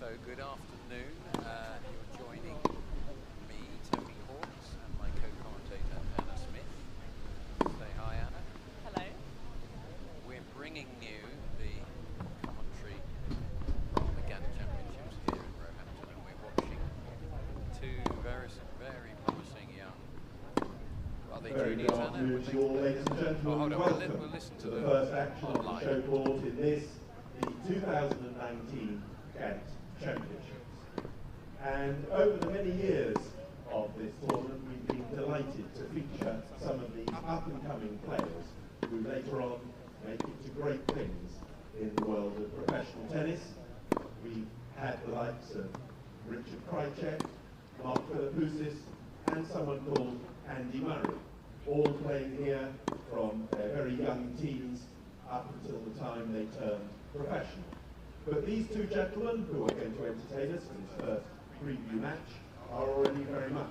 So good afternoon. You're joining me, Tony Hawks, and my co-commentator Anna Smith. Say hi, Anna. Hello. We're bringing you the commentary from the GANT Championships here in Roehampton, and we're watching two very promising young. Are they juniors, Anna? Ladies and gentlemen, oh, hold on. welcome We'll listen to the the first action of the online. show court in this, the 2019 GANT Championships. And over the many years of this tournament, we've been delighted to feature some of these up-and-coming players who later on make it to great things in the world of professional tennis. We've had the likes of Richard Krajicek, Mark Philippoussis, and someone called Andy Murray, all playing here from their very young teens up until the time they turned professional. But these two gentlemen who are going to entertain us for this first preview match are already very much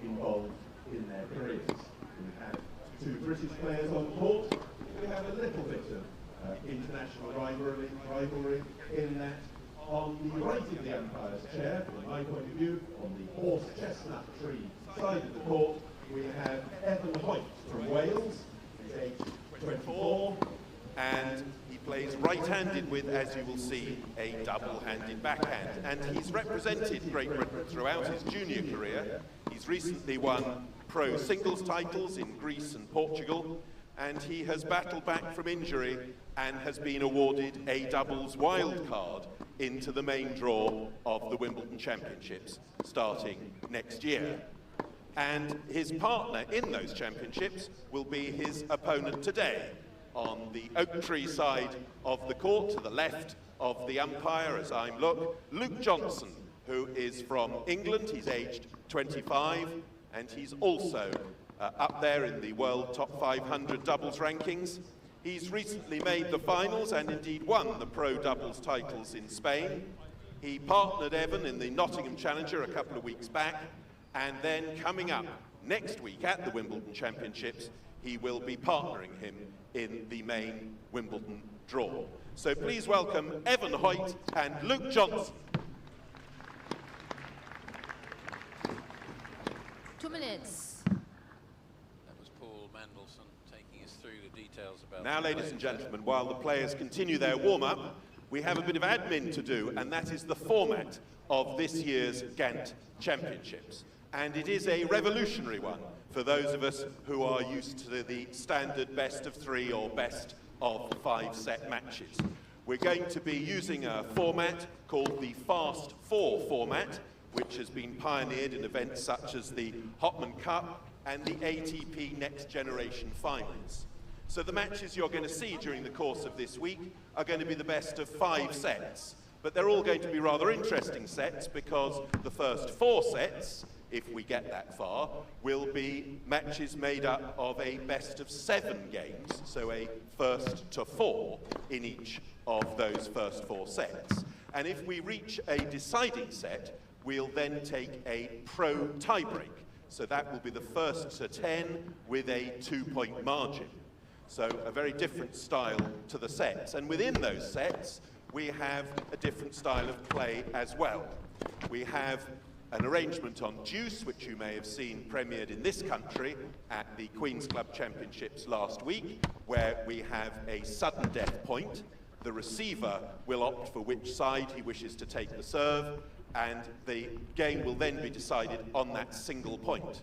involved in their careers. We have two British players on court. We have a little bit of international rivalry in that on the right of the umpire's chair, from my point of view, on the horse chestnut tree side of the court, we have Evan Hoyt from Wales. He's aged 24. And he plays right-handed with, as you will see, a double-handed backhand. And he's represented Great Britain throughout his junior career. He's recently won pro singles titles in Greece and Portugal, and he has battled back from injury and has been awarded a doubles wildcard into the main draw of the Wimbledon Championships, starting next year. And his partner in those championships will be his opponent today. On the oak tree side of the court, to the left of the umpire as I look, Luke Johnson, who is from England. He's aged 25, and he's also up there in the world top 500 doubles rankings. He's recently made the finals and indeed won the pro doubles titles in Spain. He partnered Evan in the Nottingham Challenger a couple of weeks back, and then coming up next week at the Wimbledon Championships, he will be partnering him in the main Wimbledon draw. So please welcome Evan Hoyt and Luke Johnson. 2 minutes. That was Paul Mandelson taking us through the details about. Now, ladies and gentlemen, while the players continue their warm-up, we have a bit of admin to do, and that is the format of this year's GANT Championships. And it is a revolutionary one for those of us who are used to the standard best of 3 or best of 5 set matches. We're going to be using a format called the Fast 4 format, which has been pioneered in events such as the Hopman Cup and the ATP Next Generation Finals. So the matches you're going to see during the course of this week are going to be the best of 5 sets. But they're all going to be rather interesting sets because the first 4 sets, if we get that far, will be matches made up of a best of 7 games, so a first to 4 in each of those first 4 sets. And if we reach a deciding set, we'll then take a pro tiebreak. So that will be the first to 10 with a 2-point margin. So a very different style to the sets. And within those sets, we have a different style of play as well. We have an arrangement on deuce, which you may have seen premiered in this country at the Queen's Club Championships last week, where we have a sudden death point. The receiver will opt for which side he wishes to take the serve, and the game will then be decided on that single point.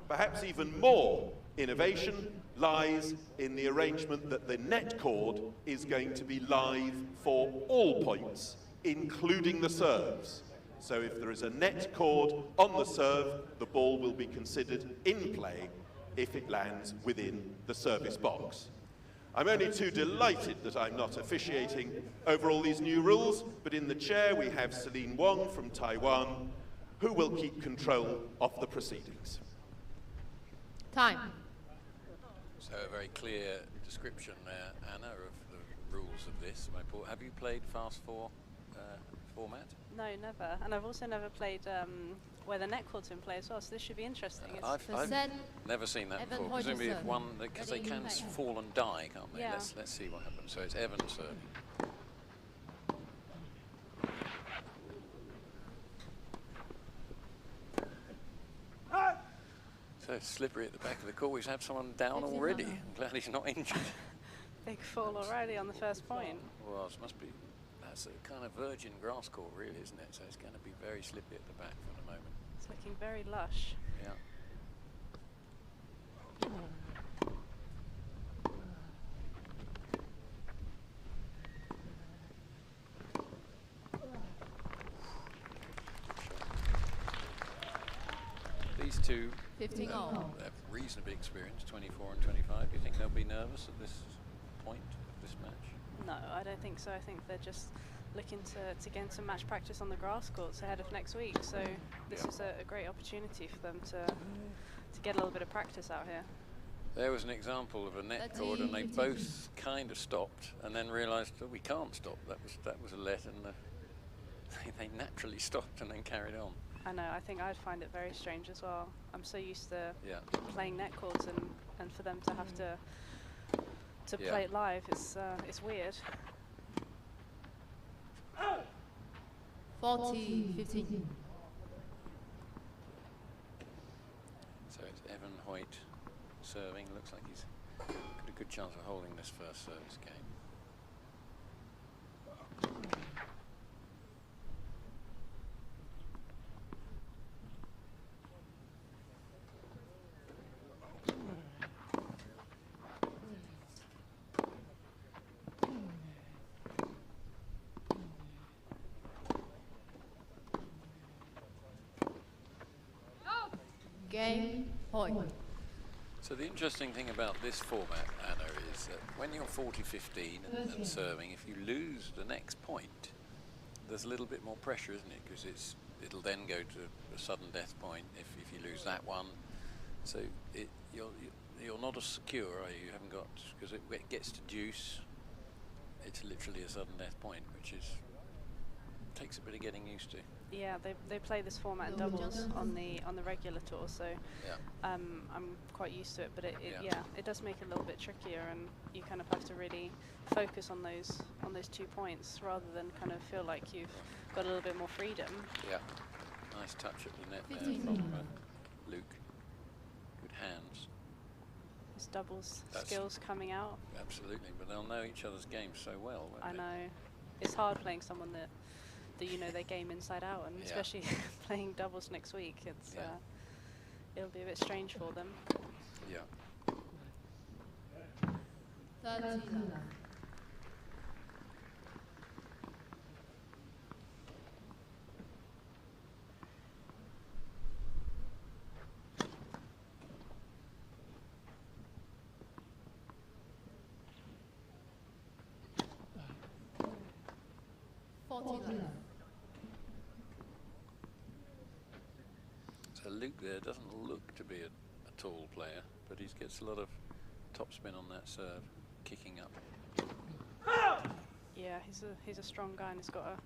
Perhaps even more innovation lies in the arrangement that the net cord is going to be live for all points, including the serves. So if there is a net cord on the serve, the ball will be considered in play if it lands within the service box. I'm only too delighted that I'm not officiating over all these new rules, but in the chair we have Celine Wong from Taiwan, who will keep control of the proceedings. Time. So a very clear description there, Anna, of the rules of this. Have you played Fast 4 format? No, never. And I've also never played where the net cord's in play as well, so this should be interesting. I've never seen that Evan before. Hoyt Presumably if serve. one, because they can fall and die, can't they? Yeah. Let's see what happens. So it's Evan's serve. So slippery at the back of the court. We've had someone down already. I'm glad he's not injured. Big fall already on the first point. Well, it must be. That's a kind of virgin grass court, really, isn't it? So it's going to be very slippy at the back for the moment. It's looking very lush. Yeah. These two 15 all. have reasonably experienced, 24 and 25. Do you think they'll be nervous at this point of this match? No, I don't think so. I think they're just looking to get some match practice on the grass courts ahead of next week. So this is a great opportunity for them to get a little bit of practice out here. There was an example of a net cord, and they both kind of stopped, and then realised that we can't stop. That was a let, and they naturally stopped and then carried on. I know. I think I'd find it very strange as well. I'm so used to playing net cords, and for them to have to play it live, it's weird. 40, 15. So it's Evan Hoyt serving. Looks like he's got a good chance of holding this first service game. Game point. So the interesting thing about this format, Anna, is that when you're 40-15 and serving, if you lose the next point, there's a little bit more pressure, isn't it? Because it'll then go to a sudden death point if you lose that one. So you're not as secure, are you? You haven't got, because it gets to deuce, it's literally a sudden death point, which takes a bit of getting used to. Yeah, they play this format in doubles on the regular tour, so I'm quite used to it. But it does make it a little bit trickier, and you kind of have to really focus on those 2 points rather than kind of feel like you've got a little bit more freedom. Yeah, nice touch at the net there from Luke. Good hands. His doubles skills coming out. Absolutely, but they'll know each other's games so well. I know. It's hard playing someone that you know their game inside out, and especially playing doubles next week, it'll be a bit strange for them. Yeah. 30. So Luke there doesn't look to be a tall player, but he gets a lot of topspin on that serve, kicking up. Yeah, he's a strong guy, and he's got a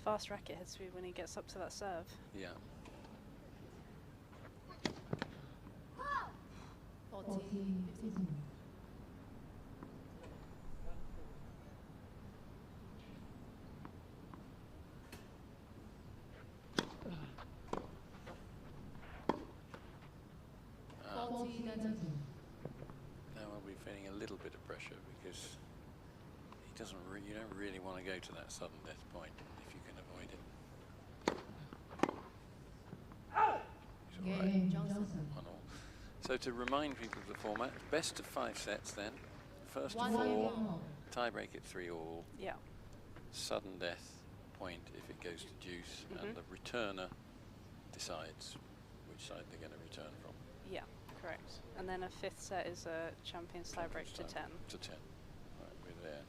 fast racket head speed when he gets up to that serve. Yeah. 40, 15. Now I'll be feeling a little bit of pressure because he doesn't. You don't really want to go to that sudden death point if you can avoid it. He's all right. 1-1. So to remind people of the format, best of 5 sets then. First of 4, tiebreak at 3-all. Yeah. Sudden death point if it goes to deuce, and the returner decides which side they're going to return from. Yeah, correct. And then a 5th set is a champion's tiebreak to 10. To 10. Right, we're there.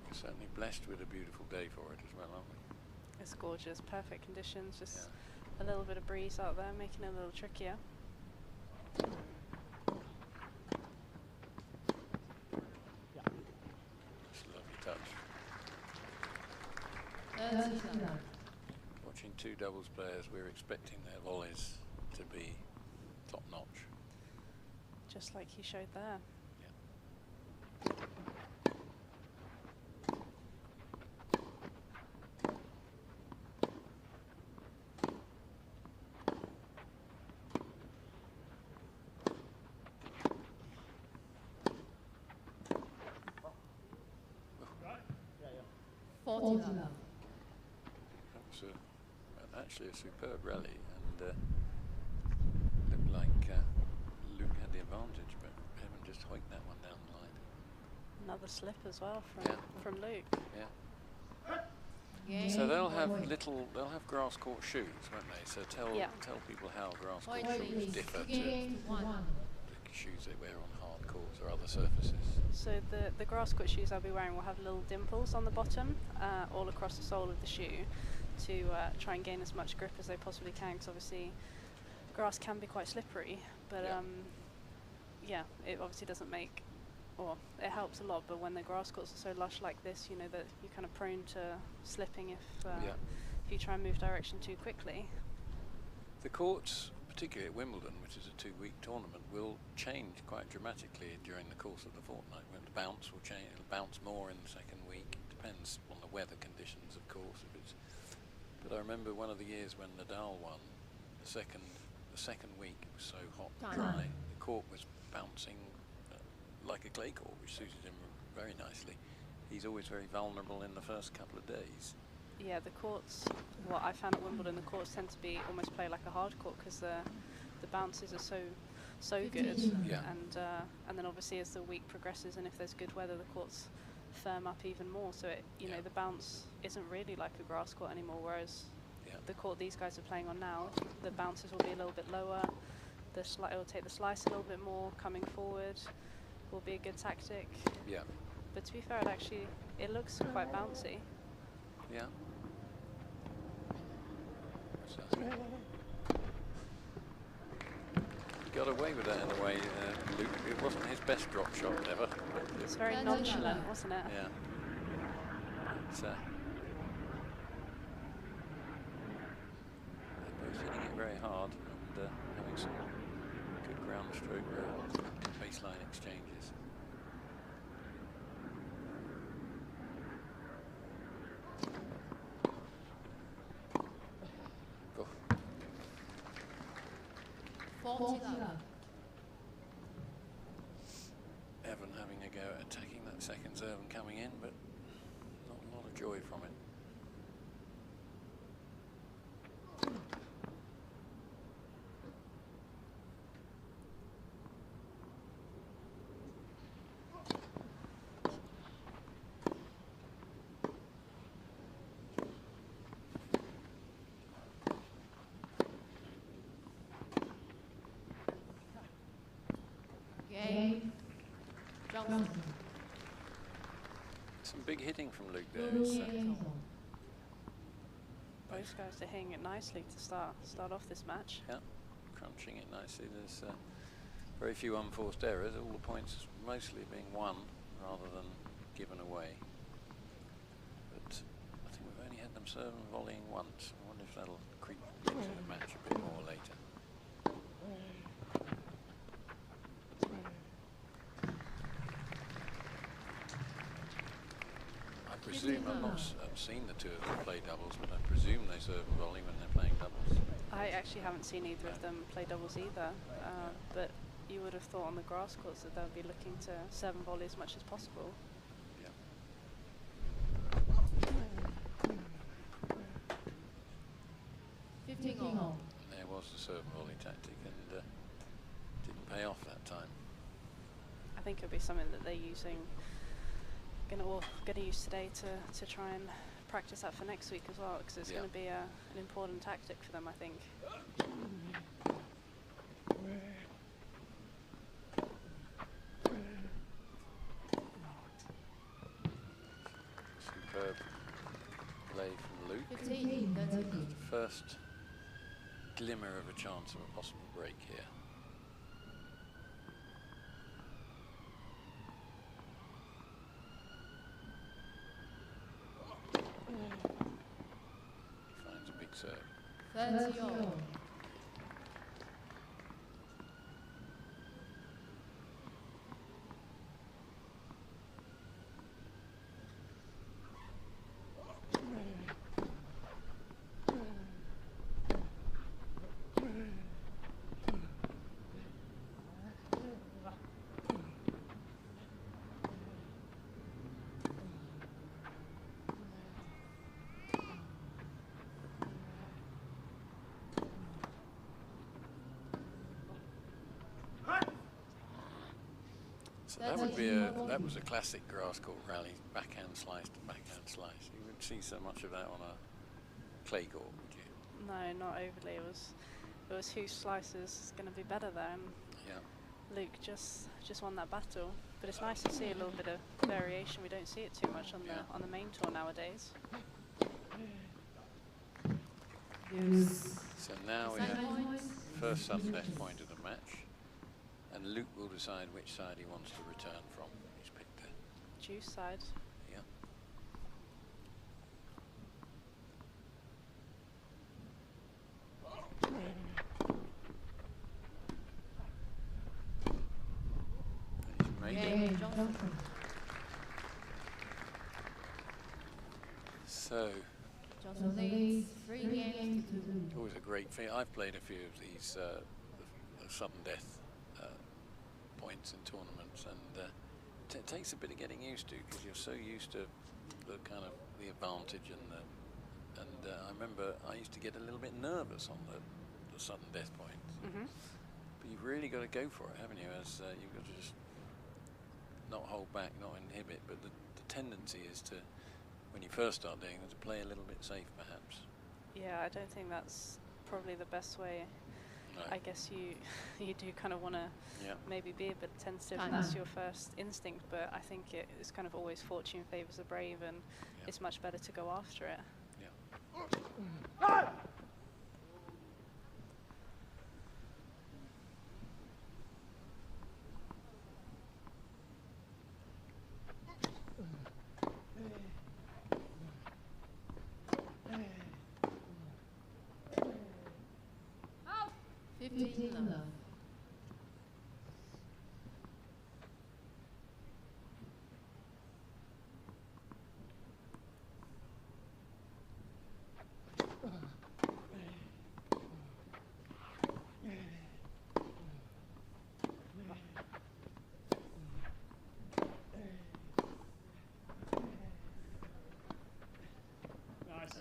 We're certainly blessed with a beautiful day for it as well, aren't we? It's gorgeous, perfect conditions, just a little bit of breeze out there, making it a little trickier. It's a lovely touch. Watching 2 doubles players, we're expecting their volleys to be top notch. just like he showed there. That was actually a superb rally, and looked like Luke had the advantage, but Evan just hoiked that one down the line. Another slip as well from Luke. Yeah. So they'll have grass court shoes, won't they? So tell people how grass court shoes differ to the shoes they wear on hard courts or other surfaces. So the grass court shoes I'll be wearing will have little dimples on the bottom, all across the sole of the shoe, to try and gain as much grip as they possibly can, because obviously grass can be quite slippery, but it obviously doesn't make, or it helps a lot, but when the grass courts are so lush like this, you know that you're kind of prone to slipping if you try and move direction too quickly. The courts, particularly at Wimbledon, which is a 2-week tournament, will change quite dramatically during the course of the fortnight. When the bounce will change, it'll bounce more in the second week. It depends on the weather conditions, of course. But I remember one of the years when Nadal won, the second week it was so hot and dry, the court was bouncing like a clay court, which suited him very nicely. He's always very vulnerable in the first couple of days. Yeah, the courts, what I found at Wimbledon, the courts tend to be almost play like a hard court, because the bounces are so good. Yeah. And then obviously as the week progresses, and if there's good weather, the courts firm up even more. So the bounce isn't really like a grass court anymore. Whereas the court these guys are playing on now, the bounces will be a little bit lower. It will take the slice a little bit more. Coming forward will be a good tactic. Yeah. But to be fair, it looks quite bouncy. Yeah. He got away with that in a way, Luke. It wasn't his best drop shot ever. It's very nonchalant, wasn't it? Yeah. They're both hitting it very hard and having some good ground stroke baseline exchanges. Evan having a go at attacking that second serve and coming in, but not a lot of joy from it. Some big hitting from Luke there. Both guys are hitting it nicely to start off this match. Yeah, crunching it nicely. There's very few unforced errors. All the points mostly being won rather than given away. But I think we've only had them serve and volleying once. I wonder if that'll creep into the match a bit more later. I presume, I've not seen the two of them play doubles, but I presume they serve and volley when they're playing doubles. I actually haven't seen either of them play doubles either, but you would have thought on the grass courts that they'll be looking to serve and volley as much as possible. Yeah. There was the serve and volley tactic, and didn't pay off that time. I think it'll be something that they're going to use today to try and practice that for next week as well, because it's going to be an important tactic for them, I think. Superb play from Luke. 15, 30. First glimmer of a chance of a possible break here. He finds a big serve. 30 all. So that would be that was a classic grass court rally, backhand slice to backhand slice. You wouldn't see so much of that on a clay court, would you? No, not overly. It was whose slice is going to be better there, and Luke just won that battle. But it's nice to see a little bit of variation. We don't see it too much on the main tour nowadays. So now we have first sudden death point of the match, and Luke will decide which side he wants to return from. He's picked the juice side. Yeah. And he's made it. So Johnson leads 3 games to 2. always a great feat. I've played a few of these the sudden death points in tournaments, and it takes a bit of getting used to, because you're so used to the kind of the advantage and I remember I used to get a little bit nervous on the sudden death points. But you've really got to go for it, haven't you? As you've got to just not hold back, not inhibit. But the tendency is to, when you first start doing them, to play a little bit safe, perhaps. Yeah, I don't think that's probably the best way. No. I guess you do kind of want to maybe be a bit tentative, and that's your first instinct. But I think it's kind of always fortune favours the brave, and it's much better to go after it. Yeah.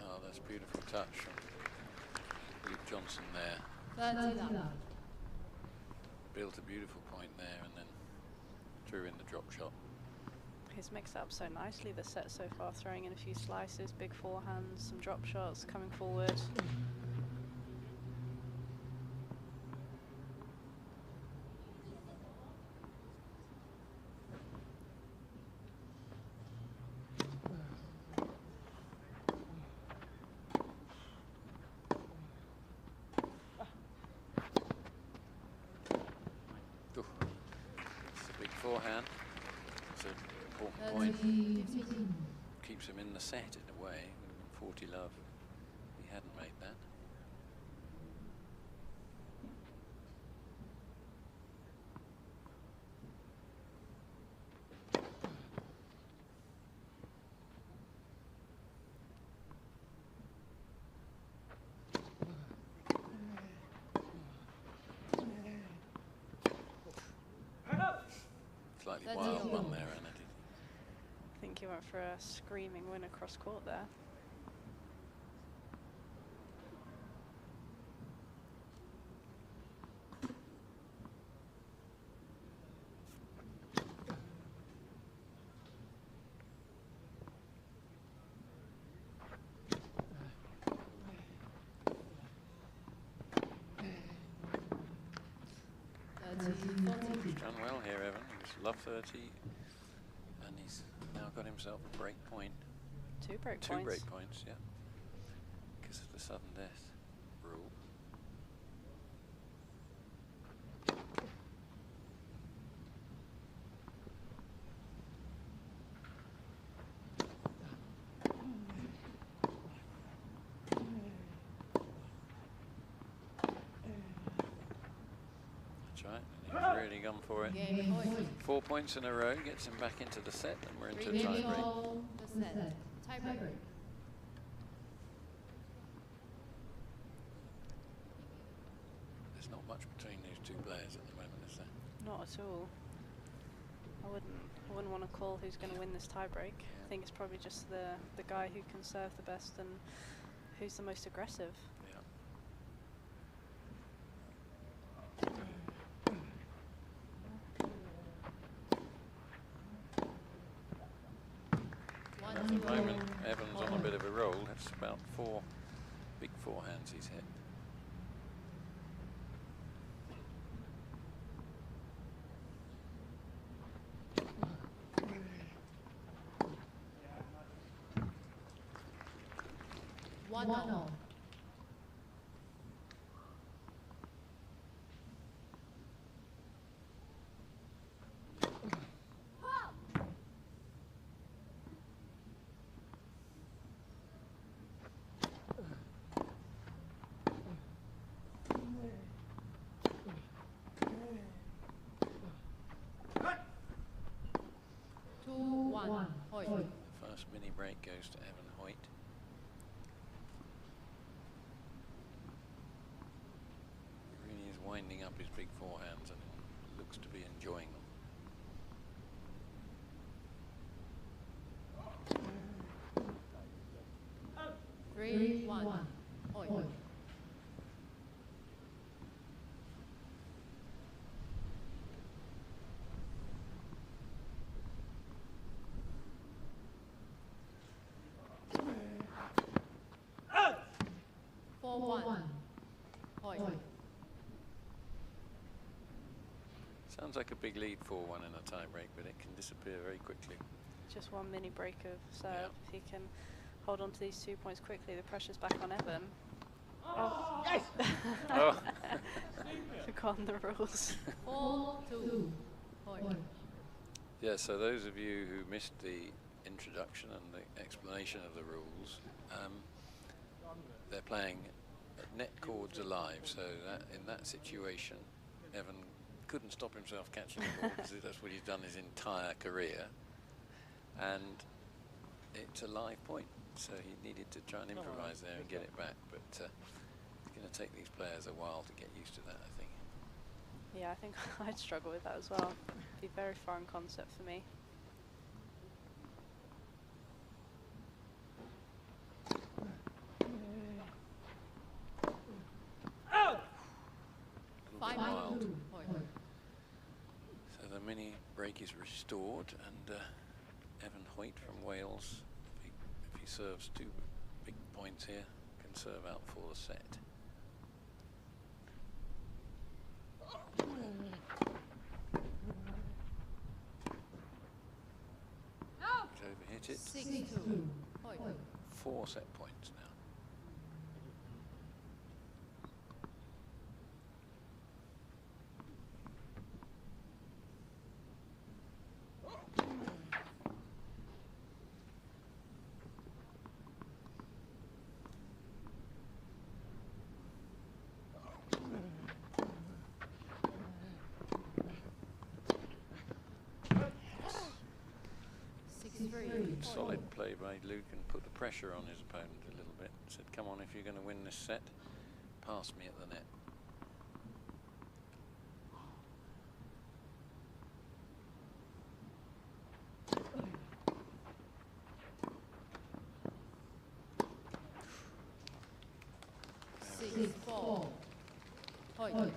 Oh, that's a beautiful touch from Luke Johnson there. 30 love. Built a beautiful point there and then threw in the drop shot. He's mixed up so nicely the set so far, throwing in a few slices, big forehands, some drop shots, coming forward. Forehand, it's an important point. Keeps him in the set in a way. 40 love. He hadn't made that. Slightly wild one there, Anna. I think he went for a screaming win across court there. He's done well here, Evan. He's love 30, and he's now got himself a break point. Two break points, yeah. Because of the sudden death rule. That's right, and he's really gone for it. 4 points in a row gets him back into the set, and we're into a tie break. Tie break. There's not much between these two players at the moment, is there? Not at all. I wouldn't want to call who's going to win this tie break. I think it's probably just the guy who can serve the best and who's the most aggressive. the moment, Evan's on a bit of a roll. That's about 4 big forehands he's hit. One all. Hoyt. First mini break goes to Evan Hoyt. He really is winding up his big forehands and looks to be enjoying them. 3-1. Hoyt. Sounds like a big lead for one in a tie break, but it can disappear very quickly. Just one mini break of serve. Yeah. If he can hold on to these 2 points quickly, the pressure's back on Evan. Oh. Yes! Oh. Forgotten the rules. 4-2. Hoyt. Yeah, so those of you who missed the introduction and the explanation of the rules, they're playing net cords alive, so that in that situation, Evan couldn't stop himself catching the ball because that's what he's done his entire career, and it's a live point, so he needed to try and improvise there and get it back, but it's going to take these players a while to get used to that, I think. Yeah, I think I'd struggle with that as well. It'd be a very foreign concept for me. Wild. So the mini break is restored, and Evan Hoyt from Wales, if he serves 2 big points here, can serve out for the set. He's overhit it. 6-2. Hoyt. 4 set points now. Solid play by Luke, and put the pressure on his opponent a little bit. Said, come on, if you're going to win this set, pass me at the net. Hoyt.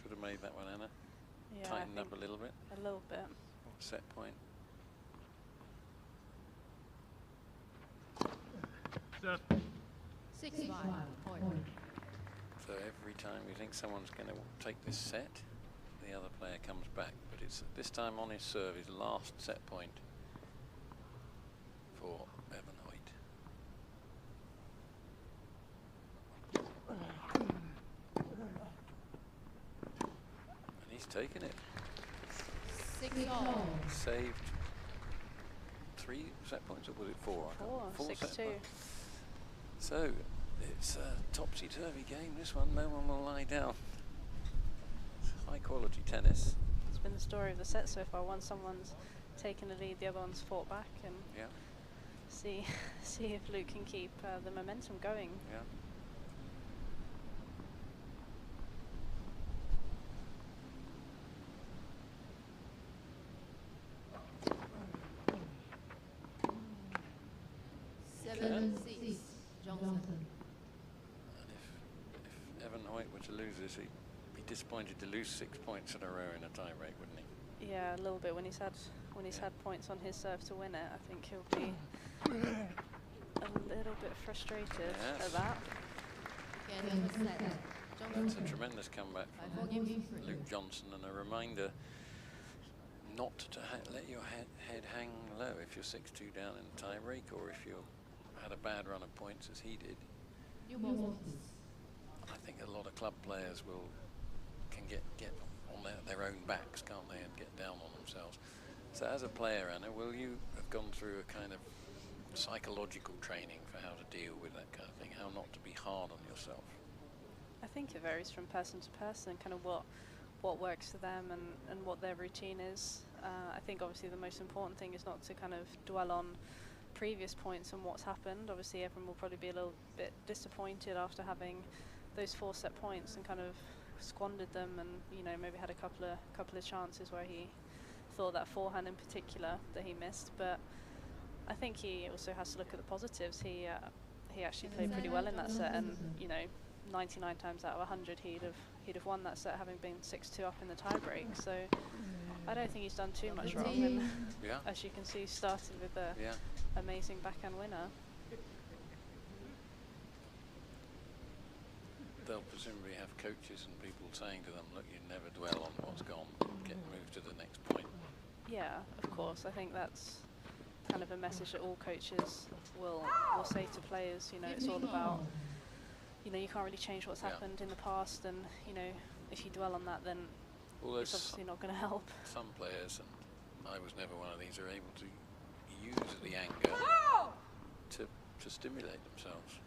Should have made that one, Anna. Yeah, Tightened up a little bit. A little bit. Set point. Serve. 6-5. Hoyt. So every time you think someone's going to take this set, the other player comes back. But it's this time on his serve, his last set point for Evan Hoyt. And he's taken it. 6-all. Saved 3 set points, or was it 4? I can't- 4, 6-2. set points. So it's a topsy-turvy game, this one. No one will lie down. It's high quality tennis. It's been the story of the set so far. Once someone's taken the lead, the other one's fought back, and Yeah, see if Luke can keep the momentum going. yeah. Seven, 6. Johnson. And if Evan Hoyt were to lose this, he'd be disappointed to lose 6 points in a row in a tie break, wouldn't he? Yeah, a little bit when he's had when he's had points on his serve to win it, I think he'll be a little bit frustrated at that. That's a tremendous comeback from Luke Johnson, and a reminder not to let your head hang low if you're 6-2 down in the tie break, or if you had a bad run of points as he did. I think a lot of club players can get on their own backs, can't they, and get down on themselves. So as a player, Anna, will you have gone through a kind of psychological training for how to deal with that kind of thing, how not to be hard on yourself? I think it varies from person to person, kind of what works for them and what their routine is. I think obviously the most important thing is not to kind of dwell on previous points and what's happened. Obviously everyone will probably be a little bit disappointed after having those 4 set points and kind of squandered them, and you know, maybe had a couple of chances where he thought that forehand in particular that he missed. But I think he also has to look at the positives. He actually played pretty well in that set, and you know, 99 times out of 100 he'd have won that set, having been 6-2 up in the tie break. So I don't think he's done too much wrong, and as you can see, started with a amazing backhand winner. They'll presumably have coaches and people saying to them, look, you never dwell on what's gone, move to the next point. Yeah, of course. I think that's kind of a message that all coaches will say to players. You know, it's all about, you know, you can't really change what's happened in the past, and you know, if you dwell on that, then it's obviously not going to help. Some players, and I was never one of these, are able to use the anger to stimulate themselves.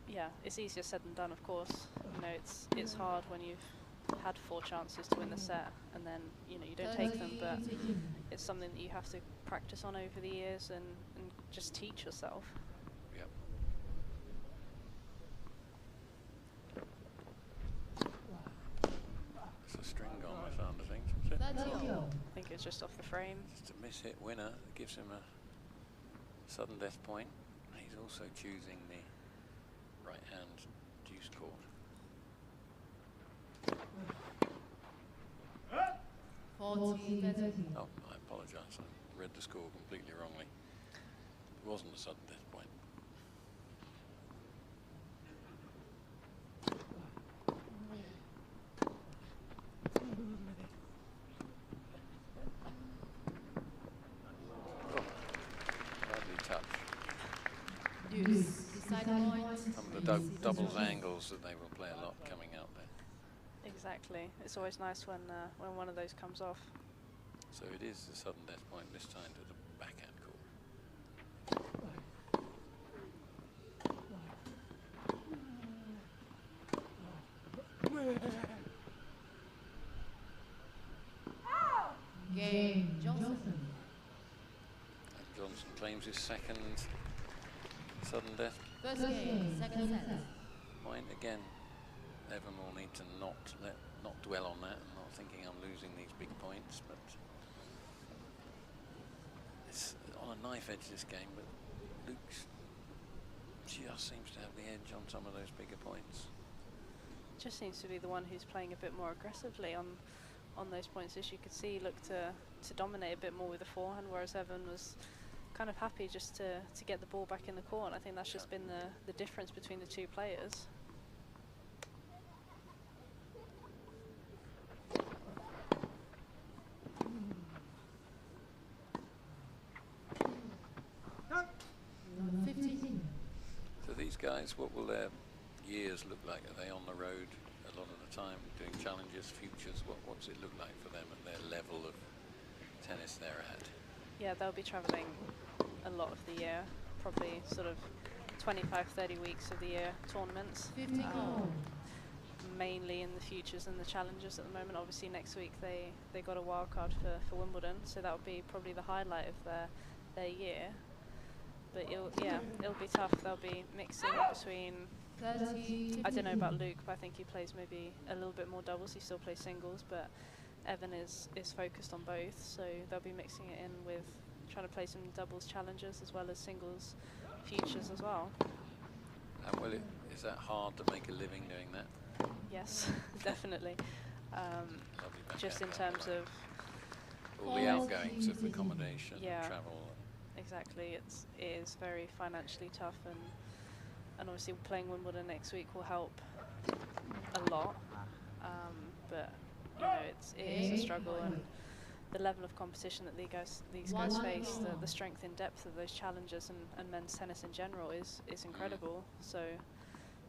Yeah, it's easier said than done, of course. You know, it's hard when you've had 4 chances to win the set and then, you know, you don't take them, but it's something that you have to practice on over the years and just teach yourself. Yep. It's a string gone, I found, I think. I think it's just off the frame. Just a miss-hit winner that gives him a sudden death point. He's also choosing the right-hand deuce court. Oh, I apologise. I read the score completely wrongly. It wasn't a sudden death point. Oh, lovely touch. Some of the doubles angles that they will play a lot coming out there. Exactly. It's always nice when one of those comes off. So it is a sudden death point, this time to the backhand court. Game Johnson. And Johnson claims his second sudden death First game, second set. point again. Evan will need to not dwell on that, and not thinking I'm losing these big points, but it's on a knife edge, this game, but Luke just seems to have the edge on some of those bigger points. Just seems to be the one who's playing a bit more aggressively on those points. As you could see, he looked to dominate a bit more with the forehand, whereas Evan was kind of happy just to get the ball back in the court. And I think that's just been the difference between the two players. So these guys, what will their years look like? Are they on the road a lot of the time, doing challenges, futures? What's it look like for them at their level of tennis they're at? Yeah, they'll be travelling a lot of the year, probably sort of 25, 30 weeks of the year tournaments. Mainly in the futures and the challenges at the moment. Obviously next week they got a wild card for Wimbledon, so that would be probably the highlight of their year. But it'll be tough. They'll be mixing between, I don't know about Luke, but I think he plays maybe a little bit more doubles. He still plays singles, but Evan is focused on both, so they'll be mixing it in with trying to play some doubles challenges as well as singles futures as well. And is that hard to make a living doing that? Yes, definitely. Just in terms of all the outgoings outgoings of accommodation Yeah. and travel. Exactly, it is very financially tough, and obviously playing Wimbledon next week will help a lot. But you know, it is a struggle, and the level of competition that these guys face, the strength and depth of those challengers and men's tennis in general is incredible. So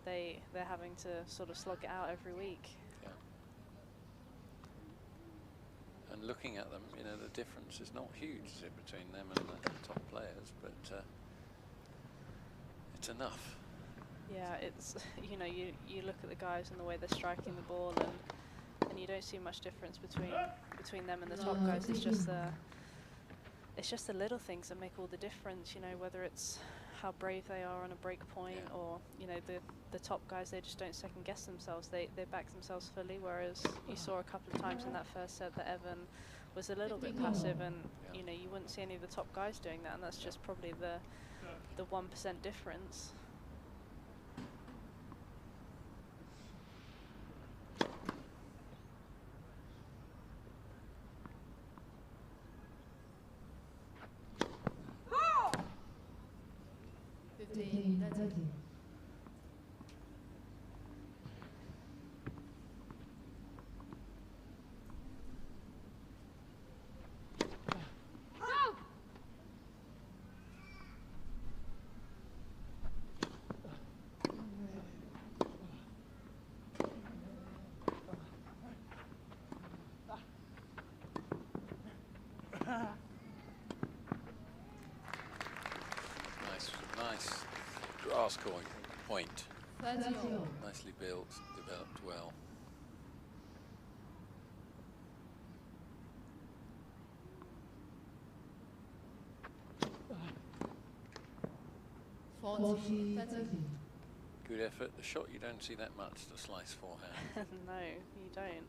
they're having to sort of slog it out every week. Yeah. And looking at them, you know, the difference is not huge, is it, between them and the top players, but it's enough. Yeah, it's, you know, you look at the guys and the way they're striking the ball, and you don't see much difference between them and the top guys. It's just the little things that make all the difference, you know, whether it's how brave they are on a break point, Yeah. or, you know, the top guys, they just don't second guess themselves. They back themselves fully, whereas you saw a couple of times in that first set that Evan was a little bit passive, and Yeah. you know, you wouldn't see any of the top guys doing that, and that's just probably the 1% difference. Nice grass point. Nicely built, developed well. Good effort. The shot, you don't see that much, the slice forehand. No, you don't.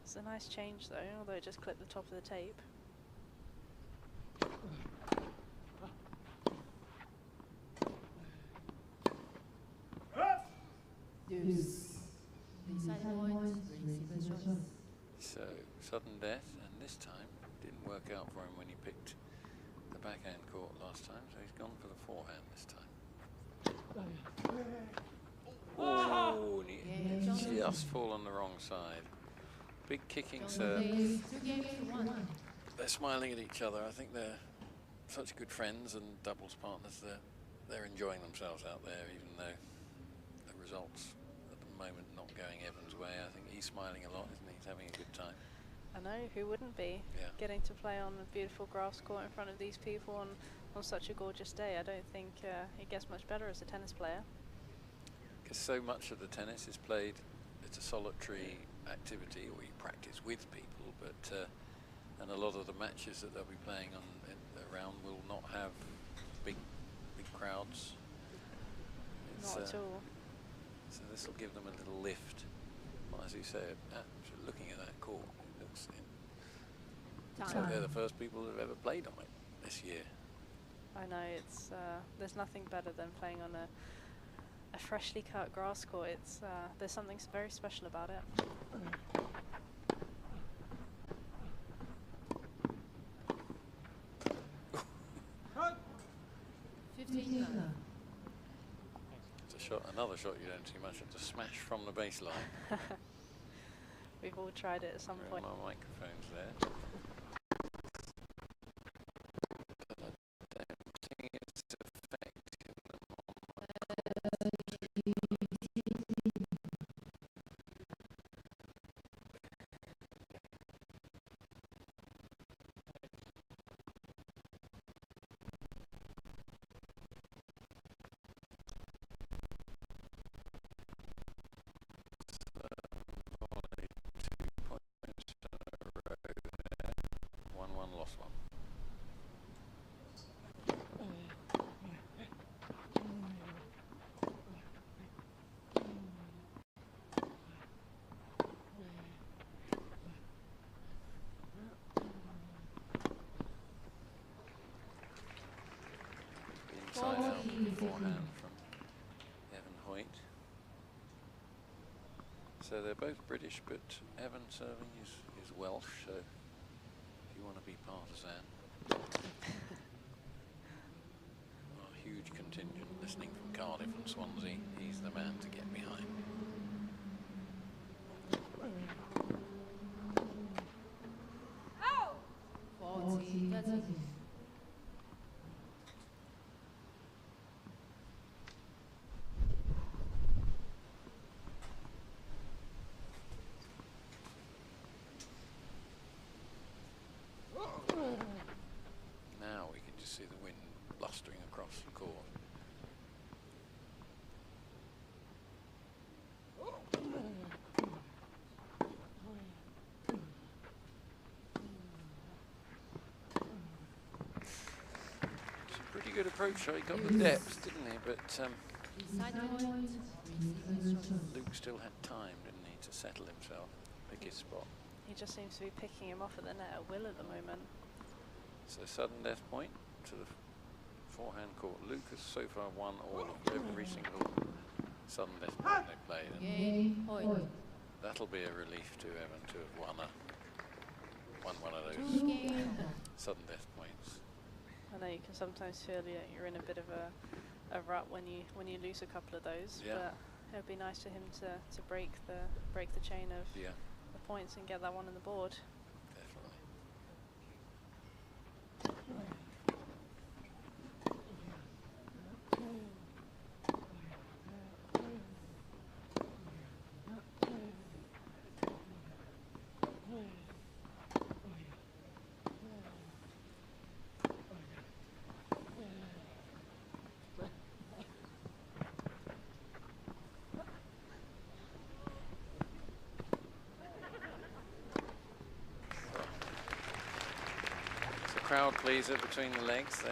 It's a nice change though, although it just clipped the top of the tape. So, sudden death, and this time didn't work out for him when he picked the backhand court last time, so he's gone for the forehand this time. Oh, and he just fall on the wrong side. Big kicking serve. They're smiling at each other. I think they're such good friends and doubles partners. They're enjoying themselves out there, even though the results at the moment not going Evan's way. I think he's smiling a lot, isn't he? He's having a good time. I know, who wouldn't be? Yeah. Getting to play on a beautiful grass court in front of these people on such a gorgeous day. I don't think it gets much better as a tennis player. Because so much of the tennis is played, it's a solitary activity, or you practice with people, but and a lot of the matches that they'll be playing on around will not have big crowds. Not at all. So this will give them a little lift. Well, as you said, looking at that court, it looks like they're the first people who've ever played on it this year. I know, it's there's nothing better than playing on a freshly cut grass court. It's there's something very special about it. It's a shot, another shot you don't see much. It's a smash from the baseline. We've all tried it at some point. My microphone's there. But I don't think it's affecting them on my forehand from Evan Hoyt. So they're both British, but Evan serving is Welsh, so if you Suzanne. Our huge contingent listening from Cardiff and Swansea. He's the man to get behind. Oh! 40-30. Now we can just see the wind blustering across the court. It's a pretty good approach. He got the depth, didn't he? But Side point. Luke still had time, didn't he, to settle himself, pick his spot. He just seems to be picking him off at the net at will at the moment. So sudden death point to the forehand court. Luke has so far won all of every single sudden death point they played. And Game Hoyt. that'll be a relief to Evan to have won one of 2 those game. sudden death points. I know you can sometimes feel you're in a bit of a rut when you lose a couple of those, Yeah. but it would be nice for him to break the chain of Yeah, the points and get that one on the board. definitely. Crowd pleaser between the legs.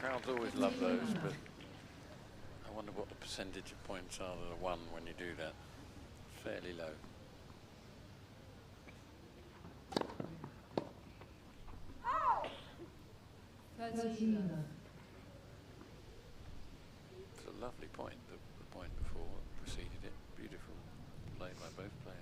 Crowds always love those, but I wonder what the percentage of points are that are won when you do that. Fairly low. It's a lovely point, the point before preceded it. Beautiful play by both players.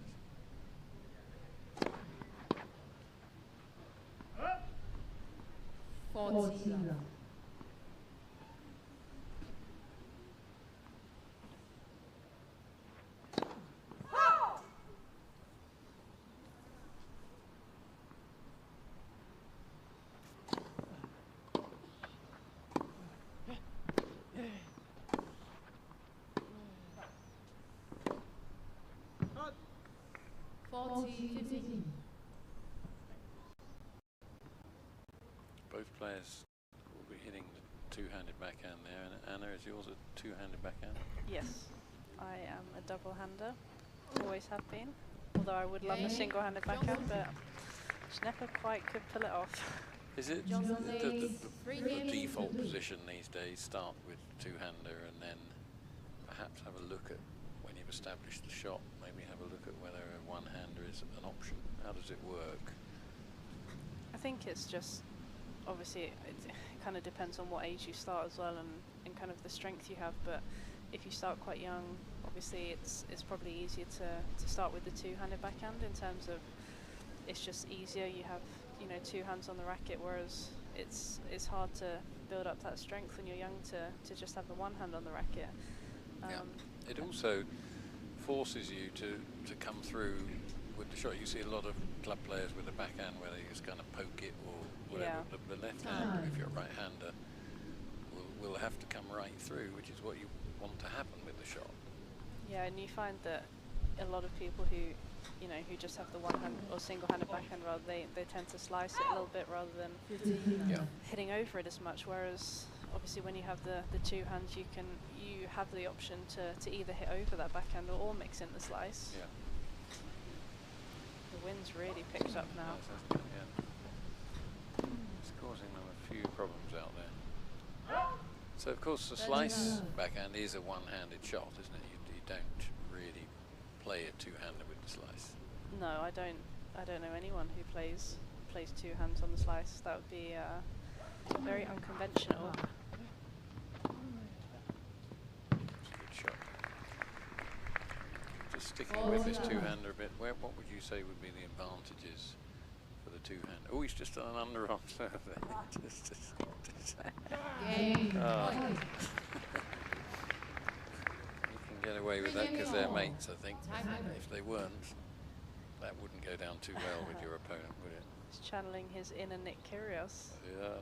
Both players will be hitting the two-handed backhand there. And Anna, is yours a two-handed backhand? Yes, I am a double-hander, always have been. Although I would love a single-handed backhand, but just never quite could pull it off. Is it the default position these days? Start with two-hander and then perhaps have a look at, when you've established the shot, maybe have a look at whether a one-hander is an option. How does it work? I think it's just, obviously, it kind of depends on what age you start as well and kind of the strength you have. But if you start quite young, obviously it's probably easier to start with the two-handed backhand in terms of it's just easier. You have, you know, two hands on the racket, whereas it's hard to build up that strength when you're young to just have the one hand on the racket. Yeah. It also forces you to come through with the shot. You see a lot of club players with the backhand where they just kind of poke it or whatever. Yeah. The left hand, if you're a right-hander, will have to come right through, which is what you want to happen with the shot. Yeah, and you find that a lot of people who, you know, who just have the one hand or single-handed backhand, rather they tend to slice it a little bit rather than hitting over it as much. Whereas obviously when you have the two hands, you have the option to either hit over that backhand or mix in the slice. Yeah. The wind's really picked up now. Yeah. It's causing them a few problems out there. So of course the slice backhand is a one-handed shot, isn't it? You don't really play a two-hander with the slice. No, I don't know anyone who plays two hands on the slice. That would be very unconventional. Good shot. Just sticking with this two-hander a bit, what would you say would be the advantages for the two-hand. Oh, he's just done an underarm serve there. Game Oh. point. You can get away with that because they're mates, I think. Tiebreaker. If they weren't, that wouldn't go down too well with your opponent, would it? He's channeling his inner Nick Kyrgios. Yeah.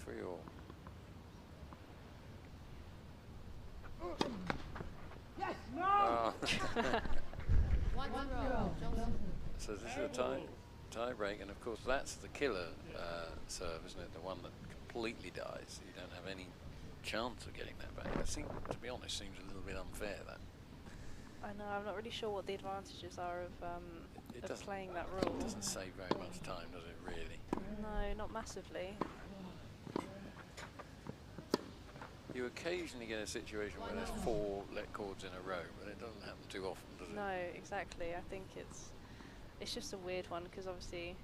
3-all. Yes, no! Oh. 1-0. Johnson. So this is a tie break, and of course that's the killer serve, isn't it? The one that completely dies. You don't have any chance of getting that back. That seems, to be honest, seems a little bit unfair. That. I know. I'm not really sure what the advantages are of doesn't- playing that rule. It doesn't save very much time, does it? Really. No, not massively. You occasionally get a situation where there's 4 let cords in a row, but it doesn't happen too often, does it? No, exactly. I think it's just a weird one because obviously,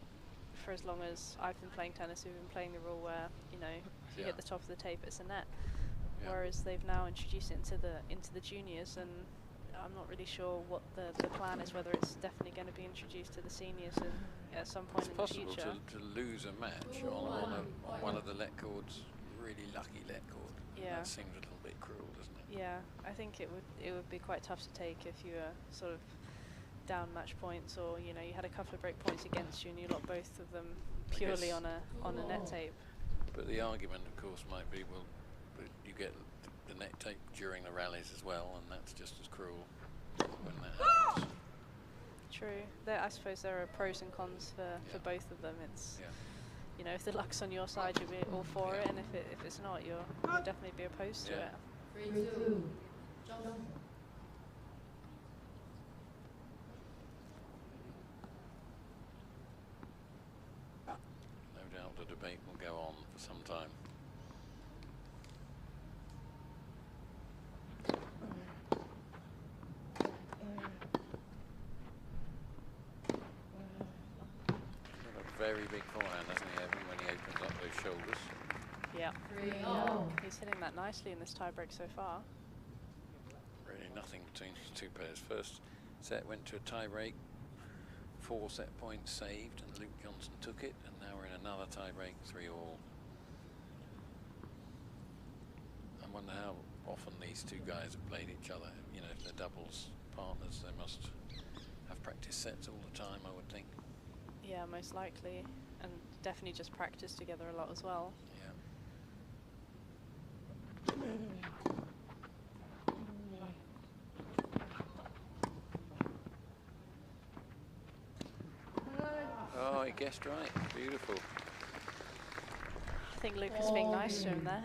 for as long as I've been playing tennis, we've been playing the rule where if you hit the top of the tape, it's a net. Yeah. Whereas they've now introduced it into the juniors, and I'm not really sure what the plan is. Whether it's definitely going to be introduced to the seniors at some point It's in the possible future. to lose a match on one of the let cords, really lucky let cord. Yeah. That seems a little bit cruel, doesn't it? Yeah, I think it would be quite tough to take if you were sort of down match points, or you had a couple of break points against you and you lost both of them purely guess- on a net tape. But the argument, of course, might be, well, but you get the net tape during the rallies as well, and that's just as cruel when that happens. True. I suppose there are pros and cons for both of them. It's Yeah. if the luck's on your side, you'll be all for Yeah. it, and if it's not, you'll definitely be opposed to Yeah. it. 3-2. Johnson. No doubt the debate will go on for some time. Got a very big forehand, hasn't he, Evan, when he opens up those shoulders? Yeah. 3-0. He's hitting that nicely in this tiebreak so far. Really nothing between the two pairs. First set went to a tie break, 4 set points saved, and Luke Johnson took it, and now we're in another tie break, 3-all. I wonder how often these two guys have played each other. If they're doubles partners, they must have practice sets all the time, I would think. Yeah, most likely, and definitely just practice together a lot as well. Yeah. Oh, he guessed right. Beautiful. I think Lucas being nice to him there.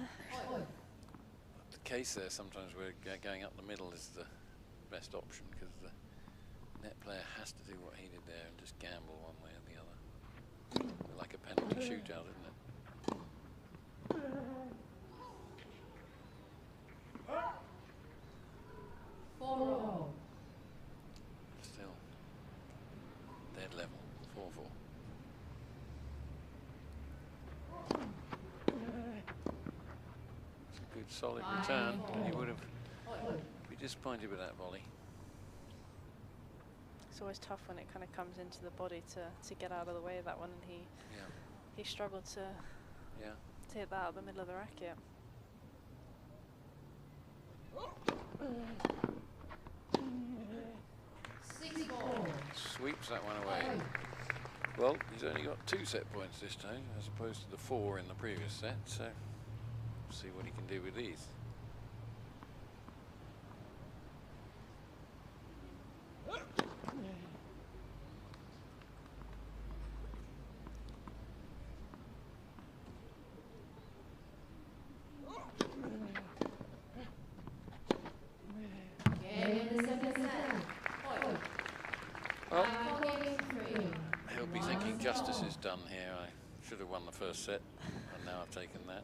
The case there, sometimes we're going up the middle is the best option because the net player has to do what he did there and just gamble one way or the other. Like a penalty shootout, isn't it? Still dead level, 4-4. It's a good solid return. He would have be disappointed with that volley. It's always tough when it kind of comes into the body to get out of the way of that one, and he struggled to hit that out the middle of the racket. Sweeps that one away. Well, he's only got 2 set points this time, as opposed to the 4 in the previous set, so we'll see what he can do with these. Well, he'll be thinking justice is done here. I should have won the first set, and now I've taken that.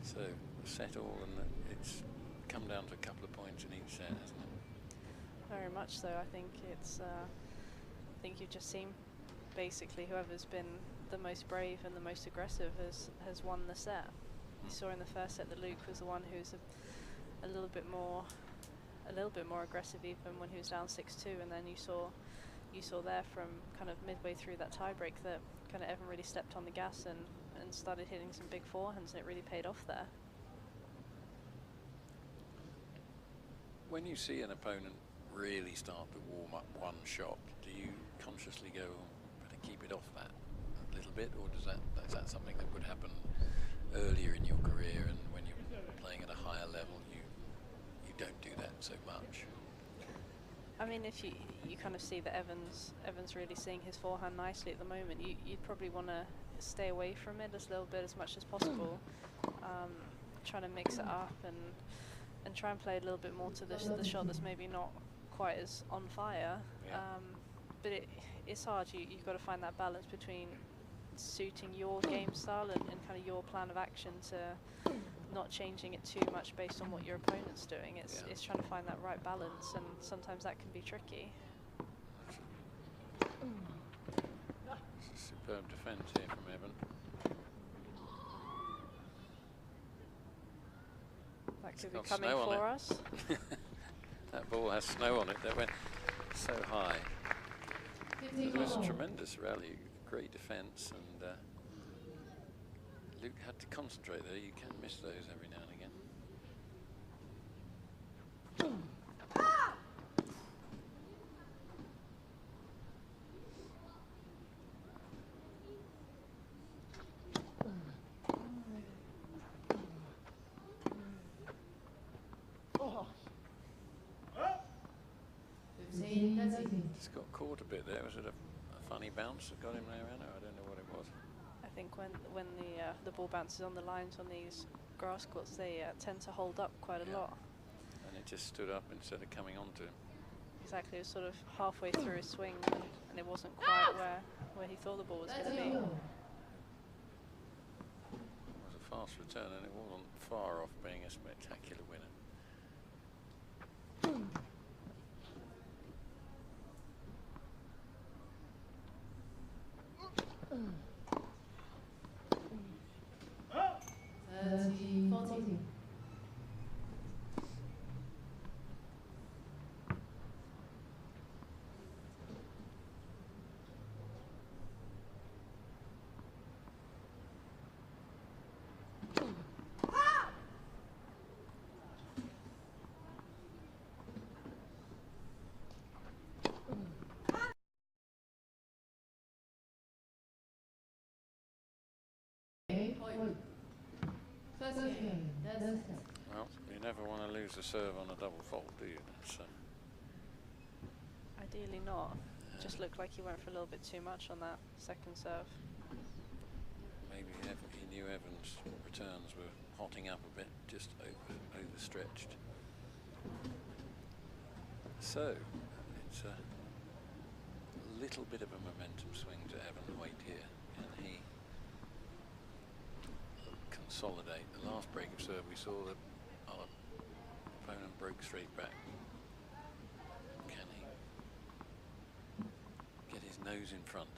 So, set all, and it's come down to a couple of points in each set, hasn't it? Very much so. I think it's. I think you've just seen basically whoever's been the most brave and the most aggressive has won the set. You saw in the first set that Luke was the one who's a little bit more aggressive even when he was down 6-2, and then you saw you saw there from kind of midway through that tiebreak that kind of Evan really stepped on the gas and started hitting some big forehands, and it really paid off there. When you see an opponent really start to warm up one shot, do you consciously go, better keep it off that a little bit, or is that something that would happen earlier in your career, and when you're playing at a higher level, you don't do that so much? I mean, if you kind of see that Evan's really seeing his forehand nicely at the moment, you'd probably want to stay away from it as little bit as much as possible, trying to mix it up and try and play a little bit more to the shot that's maybe not quite as on fire. Yeah. But it's hard. You've got to find that balance between suiting your game style and kind of your plan of action to not changing it too much based on what your opponent's doing. It's trying to find that right balance, and sometimes that can be tricky. Superb defence here from Evan. That could It's be got coming snow on for it. us. That ball has snow on it. That went so high. It was a tremendous rally, great defence, and Luke had to concentrate there. You can miss those every now and again. Just got caught a bit there. Was it a funny bounce that got him there, Anna? I don't know what it was. I think when the ball bounces on the lines on these grass courts, they tend to hold up quite a lot. And it just stood up instead of coming onto him. Exactly, it was sort of halfway through his swing, and it wasn't quite where he thought the ball was going to be. It was a fast return, and it wasn't far off being a spectacular winner. Well, you never want to lose a serve on a double fault, do you? Ideally not. Just looked like he went for a little bit too much on that second serve. Maybe he knew Evans' returns were hotting up a bit, just overstretched. So, it's a little bit of a momentum swing to Evan Hoyt here. Can he consolidate? The last break of serve we saw that our opponent broke straight back. Can he get his nose in front?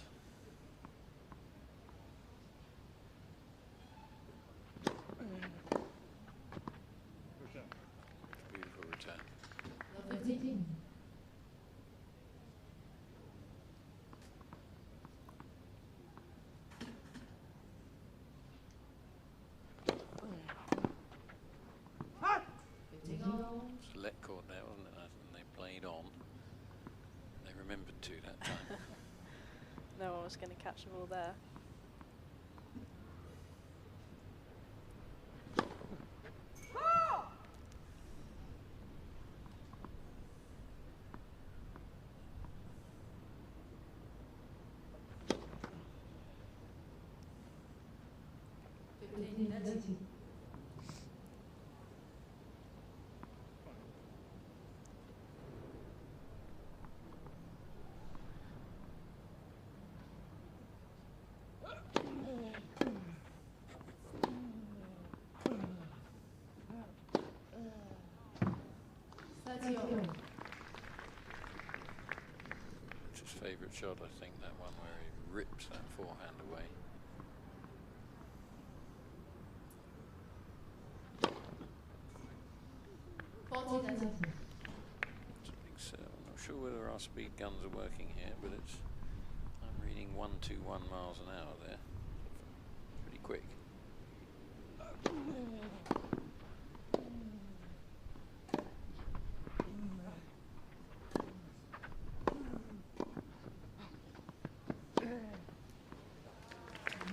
Beautiful return. Let court there, wasn't it? And they played on. They remembered to that time. No one was going to catch the ball there. It's his favourite shot, I think, that one where he rips that forehand away. It's a big serve. I'm not sure whether our speed guns are working here, but it's, I'm reading 121 miles an hour there. Pretty quick.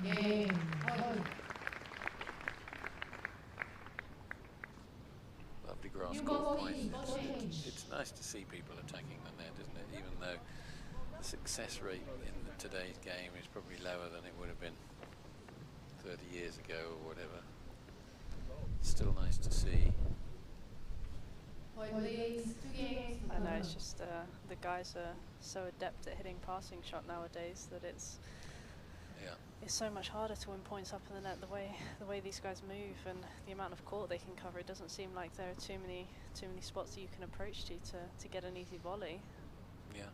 Game. Lovely grass You court got point. me, got change. It's nice to see people attacking the net, isn't it? Even though the success rate in today's game is probably lower than it would have been 30 years ago or whatever. It's still nice to see. Hoyt leads 2 games to I know, 0. it's just the guys are so adept at hitting passing shot nowadays that it's so much harder to win points up in the net. The way these guys move and the amount of court they can cover, it doesn't seem like there are too many spots that you can approach to get an easy volley. Yeah.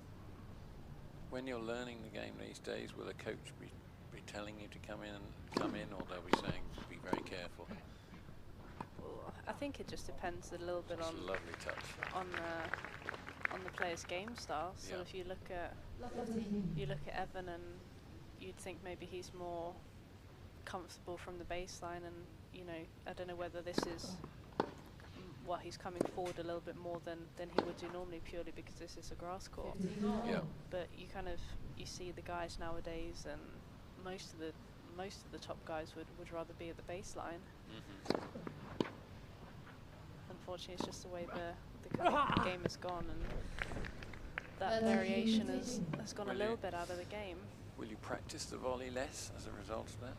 When you're learning the game these days, will a coach be telling you to come in, or they'll be saying be very careful? Well, I think it just depends a little bit It's on a lovely touch. on the player's game style. So Yeah. if you look at Evan, and you'd think maybe he's more comfortable from the baseline, and you know, I don't know whether this is he's coming forward a little bit more than he would do normally, purely because this is a grass court. Yeah. But you see the guys nowadays, and most of the top guys would rather be at the baseline. Unfortunately, it's just the way the kind of game has gone, and that variation has gone a little bit out of the game. Will you practice the volley less as a result of that?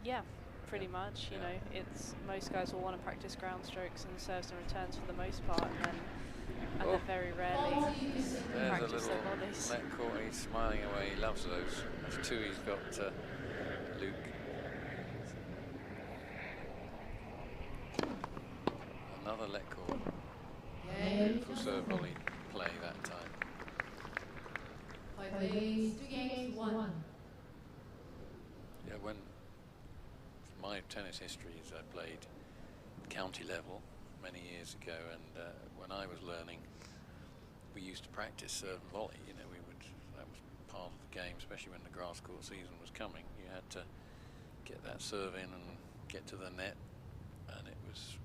Yeah, pretty much. You know, it's most guys will want to practice ground strokes and serves and returns for the most part, and then very rarely There's practice a their little volleys. net court. He's smiling away. He loves those. There's 2 he's got, Luke. Another let court. Beautiful serve volley play that time. Hoyt leads 2 games to 1. Yeah, when my tennis history is I played county level many years ago, and when I was learning, we used to practice serve and volley. You know, that was part of the game, especially when the grass court season was coming. You had to get that serve in and get to the net, and it was,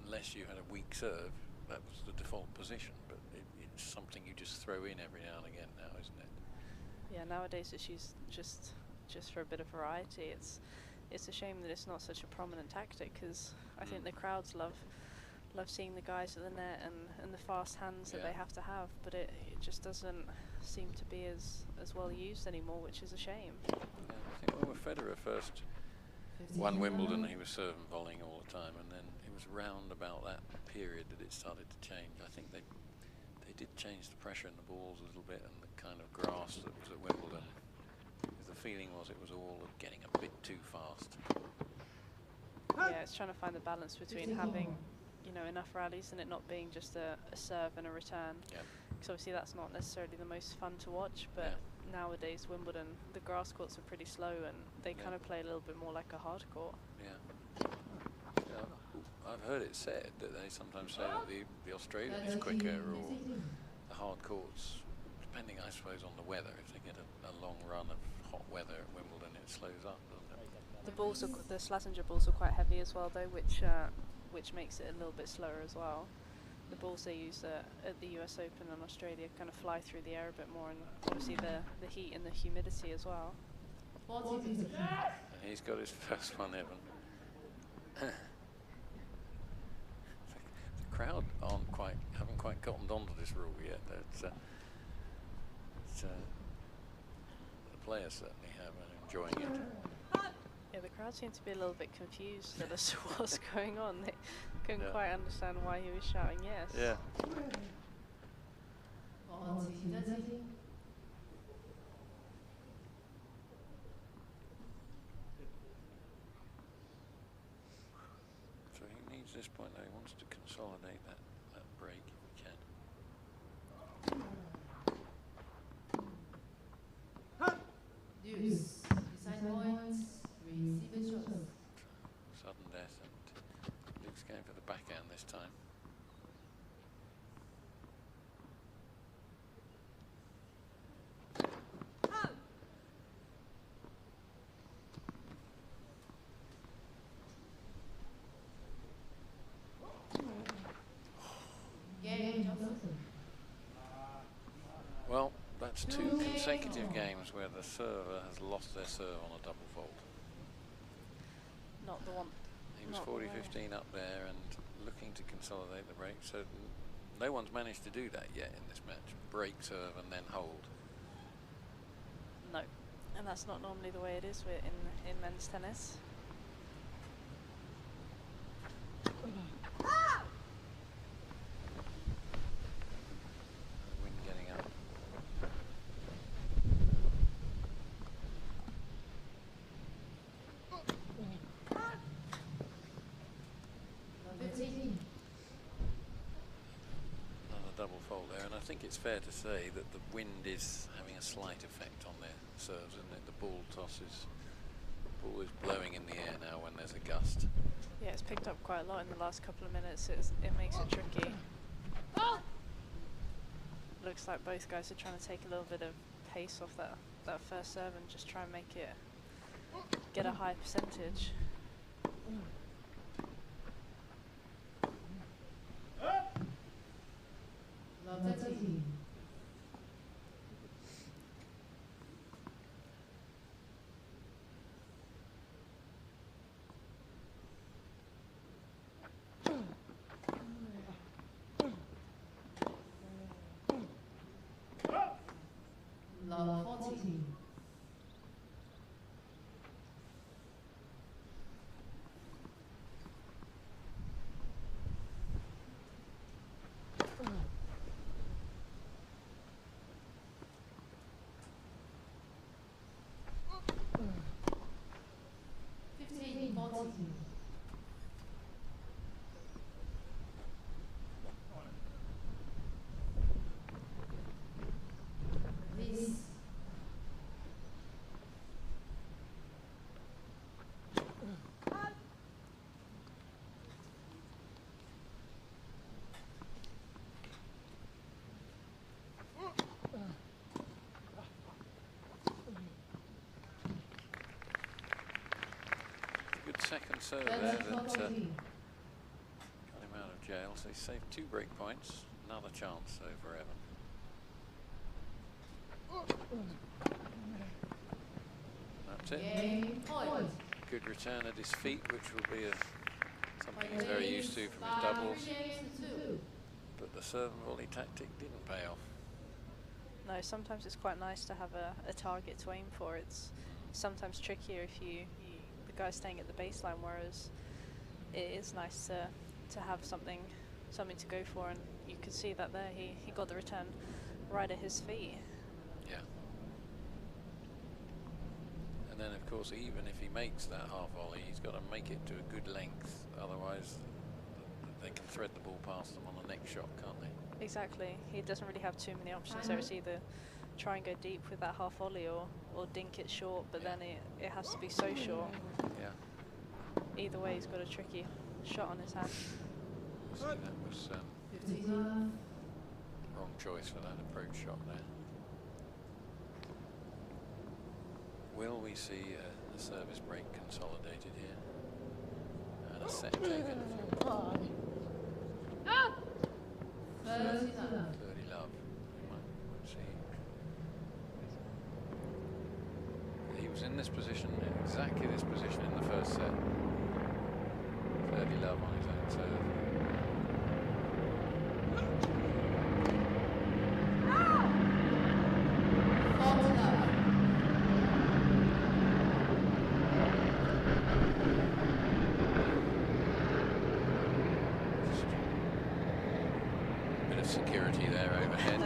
unless you had a weak serve, that was the default position. But it's something you just throw in every now and again now, isn't it? Yeah, nowadays it's used just for a bit of variety. It's a shame that it's not such a prominent tactic, because I think the crowds love seeing the guys at the net and the fast hands that they have to have, but it just doesn't seem to be as well used anymore, which is a shame. Yeah, I think when Federer first won Wimbledon, he was serving volleying all the time, and then it was round about that period that it started to change. I think they did change the pressure in the balls a little bit, and the kind of grass that was at Wimbledon. The feeling was it was all getting a bit too fast. Yeah, it's trying to find the balance between having, you know, enough rallies and it not being just a serve and a return. Yeah. Because obviously that's not necessarily the most fun to watch, but nowadays Wimbledon, the grass courts are pretty slow, and they kind of play a little bit more like a hard court. Yeah. I've heard it said that they sometimes say that the Australian is quicker, or the hard courts, depending, I suppose, on the weather. If they get a long run of hot weather at Wimbledon, it slows up, doesn't it? The Schlesinger balls are quite heavy as well, though, which makes it a little bit slower as well. The balls they use at the US Open and Australia kind of fly through the air a bit more, and obviously the heat and the humidity as well. And he's got his first one, Evan. The crowd haven't quite cottoned onto this rule yet. The players certainly have, and enjoying it. Yeah, the crowd seemed to be a little bit confused as to what's going on. They couldn't quite understand why he was shouting yes. Yeah. So he needs this point now. He wants to consolidate that break if he can. Deuce. Beside points. Receive shots. Sudden death, and Luke's going for the backhand this time. That's 2 consecutive games where the server has lost their serve on a double fault. Not the one. He was 40-15 up there and looking to consolidate the break, so no one's managed to do that yet in this match. Break serve and then hold. No, and that's not normally the way it is in men's tennis. Wind getting up. Another double fault there, and I think it's fair to say that the wind is having a slight effect on their serves, isn't it? The ball tosses. The ball is blowing in the air now when there's a gust. Yeah, it's picked up quite a lot in the last couple of minutes. It makes it tricky. Looks like both guys are trying to take a little bit of pace off that first serve and just try and make it get a high percentage. Love 14. Good second serve there that got him out of jail, so he saved 2 break points. Another chance over Evan. That's it. Good return at his feet, which will be something he's very used to from his doubles. But the serve and volley tactic didn't pay off. No, sometimes it's quite nice to have a target to aim for. It's sometimes trickier if the guy's staying at the baseline, whereas it is nice to have something to go for, and you could see that there he got the return right at his feet. Yeah. And then of course, even if he makes that half volley, he's got to make it to a good length, otherwise they can thread the ball past them on the next shot, can't they? Exactly. He doesn't really have too many options there. It's either try and go deep with that half volley or dink it short, but then it has to be so short. Yeah. Either way, he's got a tricky shot on his hand. So that was wrong choice for that approach shot there. Will we see the service break consolidated here and a set taken? 30 love. We might see. He was in this position, exactly this position in the first set. 30 love on his own serve. Bit of security there overhead.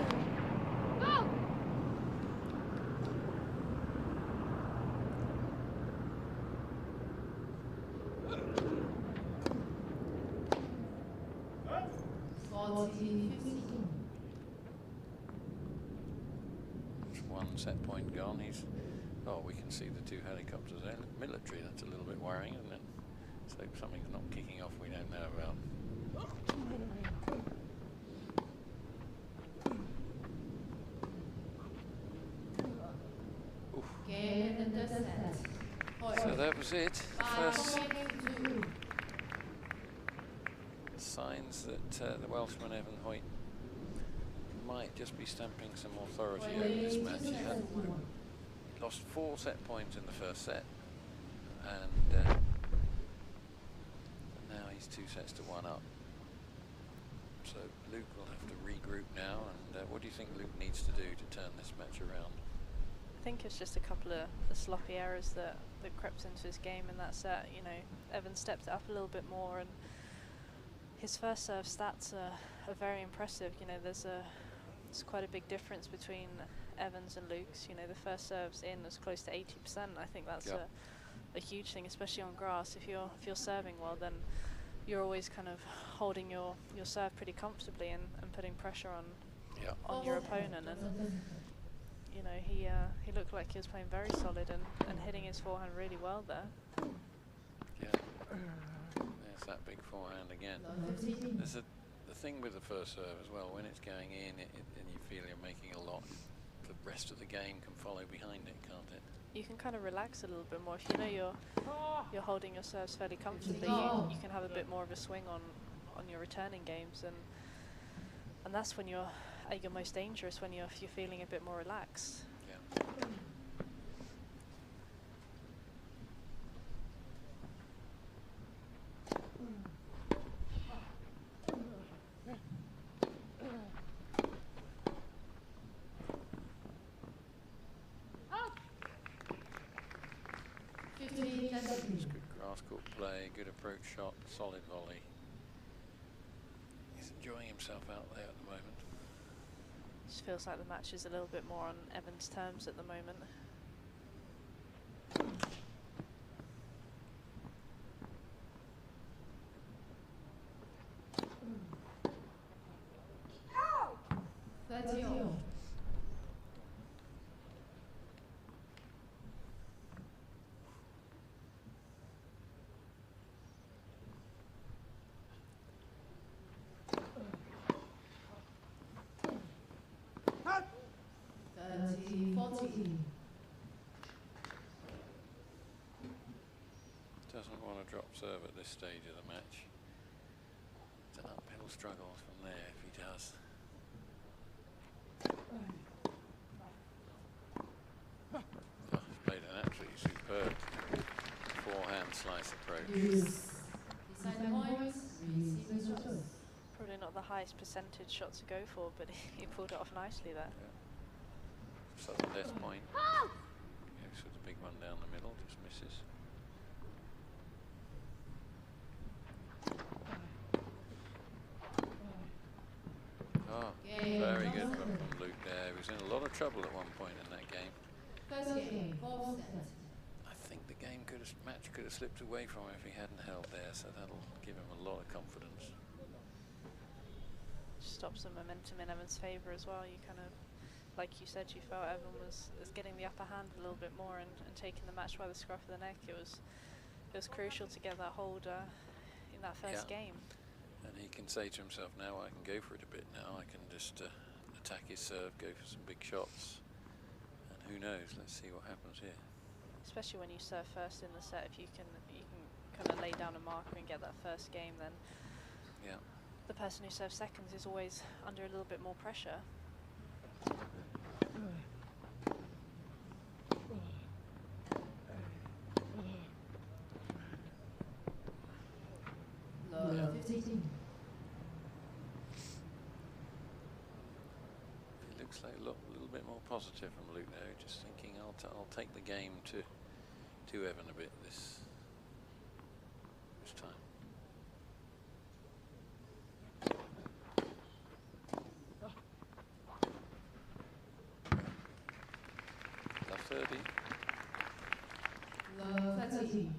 One set point gone. We can see the 2 helicopters there. Military, that's a little bit worrying, isn't it? So something's not kicking off we don't know about. So that was it. First signs that the Welshman Evan Hoyt might might just be stamping some authority over this match. He lost 4 set points in the first set, and now he's 2 sets to 1 up. So Luke will have to regroup now, and what do you think Luke needs to do to turn this match around? I think it's just a couple of the sloppy errors that crept into his game in that set. You know, Evan stepped it up a little bit more, and his first serve stats are very impressive. You know, there's quite a big difference between Evan's and Luke's. You know, the first serve's in was close to 80%. I think that's a huge thing, especially on grass. If you're serving well, then you're always kind of holding your serve pretty comfortably and putting pressure on your opponent. And you know, he looked like he was playing very solid and hitting his forehand really well there. Yeah, there's that big forehand again. There's the thing with the first serve as well, when it's going in and you feel you're making a lot, the rest of the game can follow behind it, can't it? You can kind of relax a little bit more. If you know you're holding your serves fairly comfortably, you can have a bit more of a swing on your returning games, and that's when you're at your most dangerous, when you're feeling a bit more relaxed. Yeah. It's good grass court play, good approach shot, solid volley. He's enjoying himself out there at the moment. Just feels like the match is a little bit more on Evan's terms at the moment. Doesn't want to drop serve at this stage of the match. It's an uphill struggle from there if he does. Oh, he's played an absolutely superb forehand slice approach. Probably not the highest percentage shot to go for, but he pulled it off nicely there. Yeah. Southern death point. Goes for the big one down the middle, just misses. Oh, very good from Luke there. He was in a lot of trouble at one point in that game. I think the match could have slipped away from him if he hadn't held there, so that'll give him a lot of confidence. Stops the momentum in Evan's favour as well. You kind of, like you said, you felt Evan was getting the upper hand a little bit more and taking the match by the scruff of the neck. It was crucial to get that hold in that first game. And he can say to himself, now I can go for it a bit now. I can just attack his serve, go for some big shots. And who knows, let's see what happens here. Especially when you serve first in the set, if you can kind of lay down a marker and get that first game, then the person who serves seconds is always under a little bit more pressure. It looks like a little bit more positive from Luke there, just thinking I'll take the game to Evan a bit this time. Love 30. Love 30.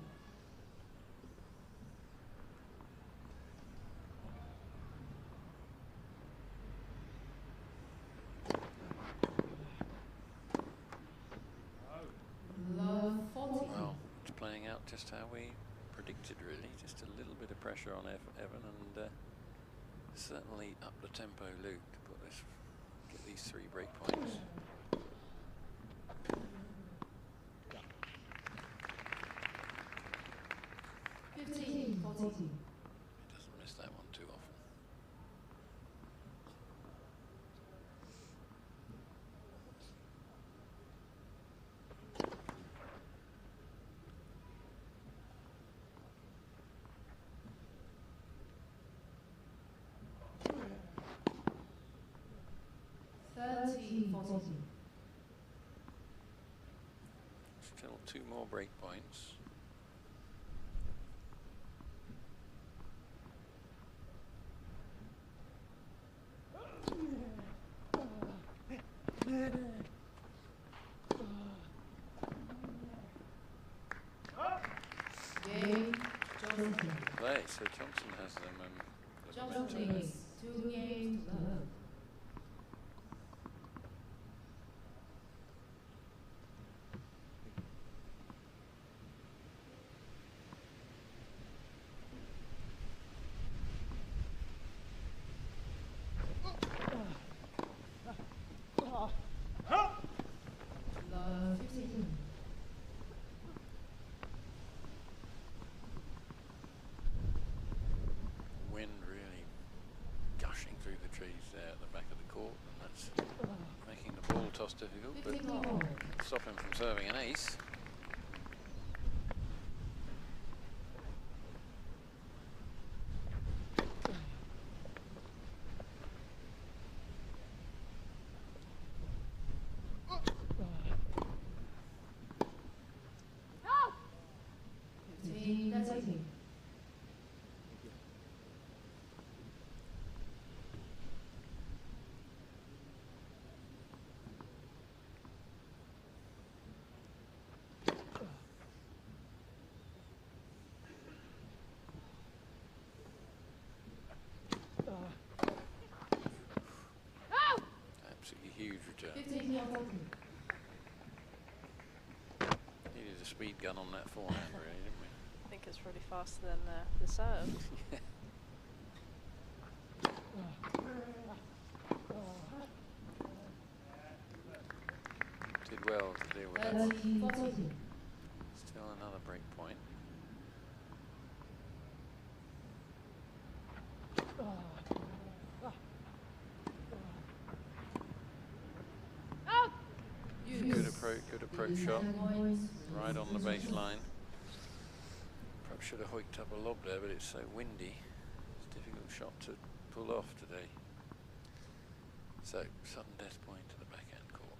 Well, it's playing out just how we predicted, really. Just a little bit of pressure on Evan, and certainly up the tempo, Luke, to get these 3 break points. He doesn't miss that one too often. 30-14. Still 2 more break points. Game, Johnson. Play, so Johnson has them. Johnson leads 2 games to love. Love 15. Wind really gushing through the trees there at the back of the court, and that's making the ball toss difficult, but 54. stopping from serving an ace. Absolutely huge return. 15 Needed a speed gun on that forehand, really, didn't we? I think it's really faster than the serve. Did well to deal with that. 30-14. Still another break point. Good approach shot. Right on the baseline. Perhaps should have hoiked up a lob there, but it's so windy. It's a difficult shot to pull off today. So, sudden death point to the backhand court.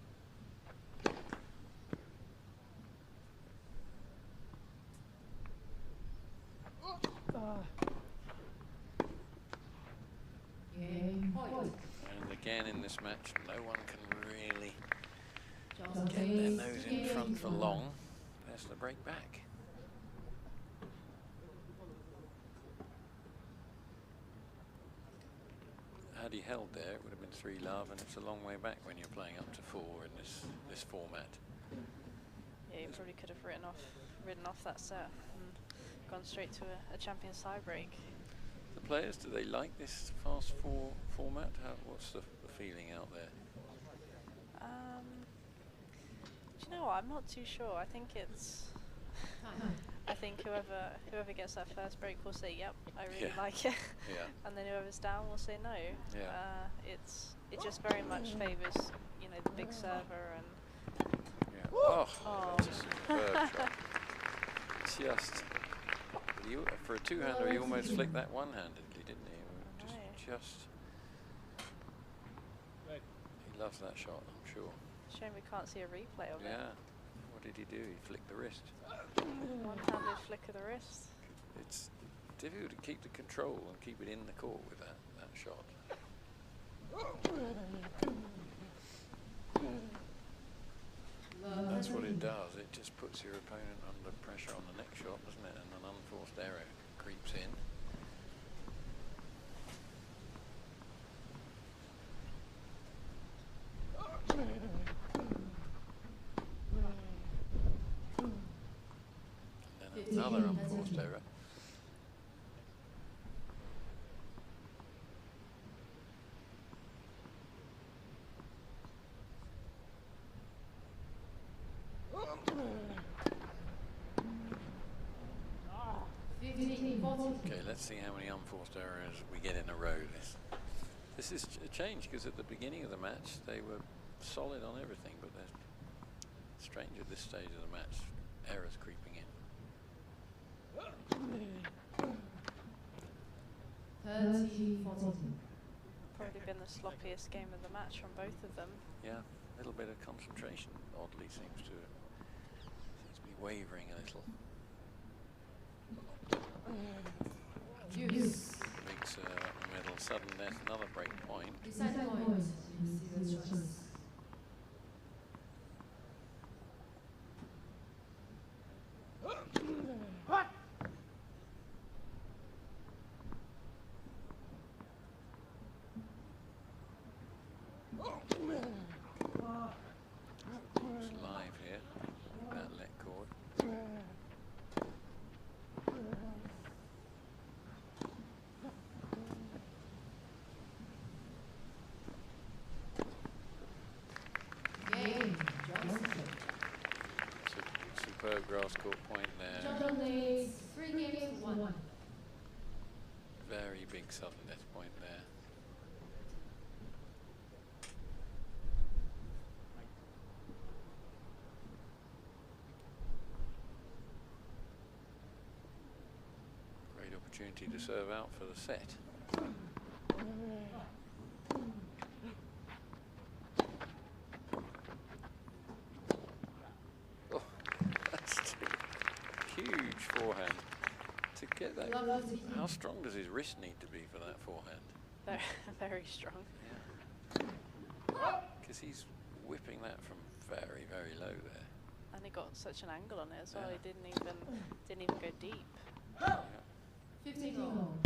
Game, Hoyt. And again in this match, no one can really Johnson get their leads nose 2 in games front to for love. long. There's the break back. Had he held there, it would have been 3 love, and it's a long way back when you're playing up to 4 in this format. Yeah, you probably could have ridden off that set and gone straight to a Champions tie break. The players, do they like this fast 4 format? What's the feeling out there? Do you know what? I'm not too sure. I think it's. I think whoever gets that first break will say, "Yep, I really like it," Yeah. and then whoever's down will say no. Yeah. It just very much favours the big server and. Yeah. Oh, that's a superb shot. Just for a 2-hander, he almost flicked that one-handedly, didn't he? Just. He loves that shot, I'm sure. Shame we can't see a replay of it. Yeah. What did he do? He flicked the wrist. One-handed flick of the wrist. It's difficult to keep the control and keep it in the court with that shot. That's what it does. It just puts your opponent under pressure on the next shot, doesn't it? And an unforced error creeps in. And then another unforced error. Okay, let's see how many unforced errors we get in a row. This is a change, because at the beginning of the match they were solid on everything, but they're strange at this stage of the match. Errors creeping in. 30-14. probably been the sloppiest game of the match from both of them. Yeah, a little bit of concentration oddly seems to be wavering a little. Use. Big serve up the middle, sudden death, another break point. Decide point. Receiver's choice. It's live here, that let cord. Game. Johnson. Superb grass court point there. Johnson leads 3 games to 1. Very big sudden death point there. Great opportunity to serve out for the set. Oh, that's huge forehand. To get that, how strong does his wrist need to be for that forehand? Very strong. Yeah. Because he's whipping that from very, very low there. And he got such an angle on it as well. Yeah. He didn't even go deep. Yeah. 15 all.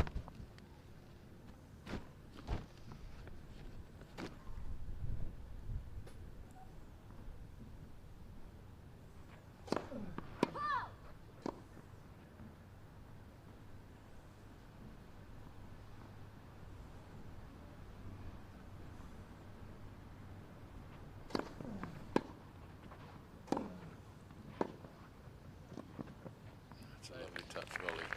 That's a lovely touch volley.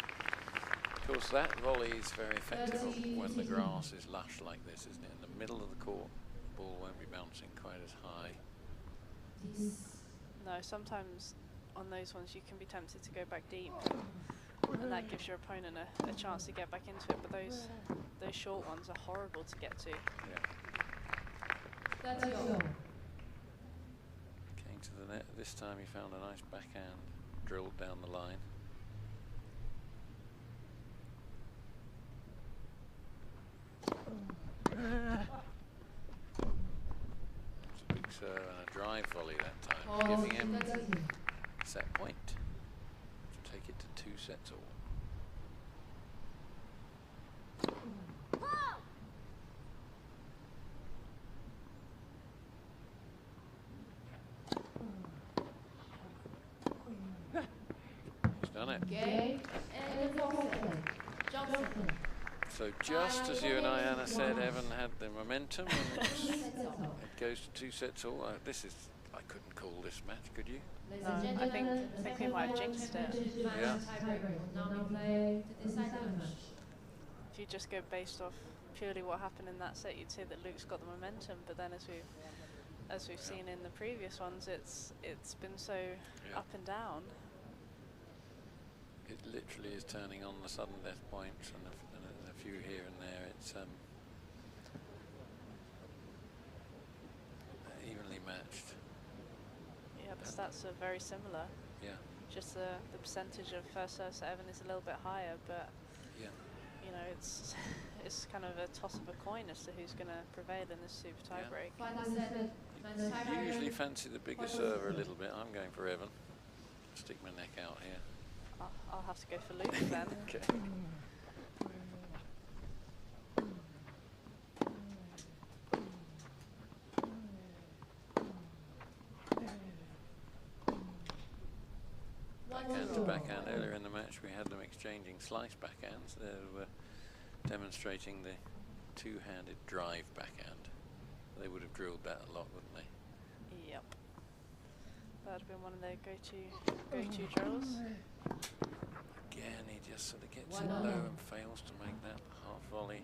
Of course, that volley is very effective when the grass is lush like this, isn't it? In the middle of the court, the ball won't be bouncing quite as high. No, sometimes on those ones you can be tempted to go back deep, and that gives your opponent a chance to get back into it. But those short ones are horrible to get to. Yeah. That's all. Came to the net. This time he found a nice backhand drilled down the line. It's a big serve and a drive volley that time, giving him set point to take it to 2 sets all. He's done it. Game and Johnson. Johnson. So just as you and I, Anna, said, Evan had the momentum and it goes to 2 sets all. I couldn't call this match, could you? Ladies No, and I think gentlemen, we might have jinxed it. Yeah. Now we play to decide the match. If you just go based off purely what happened in that set, you'd say that Luke's got the momentum. But then, as we've seen in the previous ones, it's been so up and down. It literally is turning on the sudden death points and a few here and there. It's evenly matched. Yeah, the stats are very similar. Yeah. Just the percentage of first serves to Evan is a little bit higher, but Yeah. you know, it's kind of a toss of a coin as to who's going to prevail in this super tie Yeah. break. Final set. You usually fancy the bigger server a little bit. I'm going for Evan. Stick my neck out here. I'll have to go for Luke then. Okay. Backhand to backhand. Earlier in the match we had them exchanging slice backhands. They were demonstrating the two-handed drive backhand. They would have drilled that a lot, wouldn't they? Yep. That would have been one of their go-to drills. Again, he just sort of gets it low and fails to make that half volley.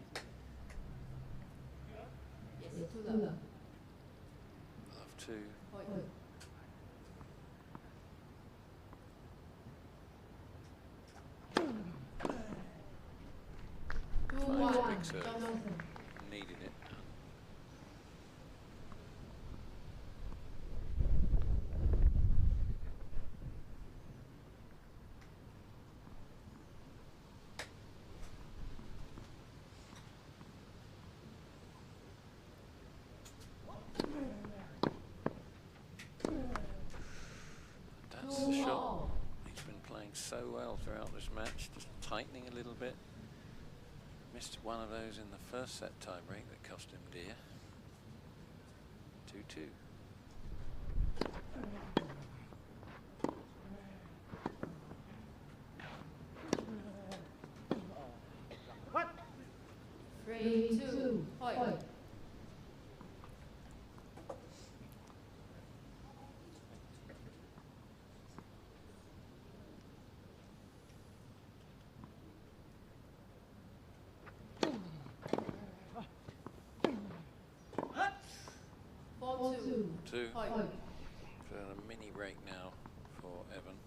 Yes, too low. Love to. Hoyt. Finds a big serve. Johnson. Needed it. That's the shot. He's been playing so well throughout this match, just tightening a little bit. Missed one of those in the first set tie break that cost him dear. 2-2. What? 3-2. Hoyt. Two. So a mini break now for Evan.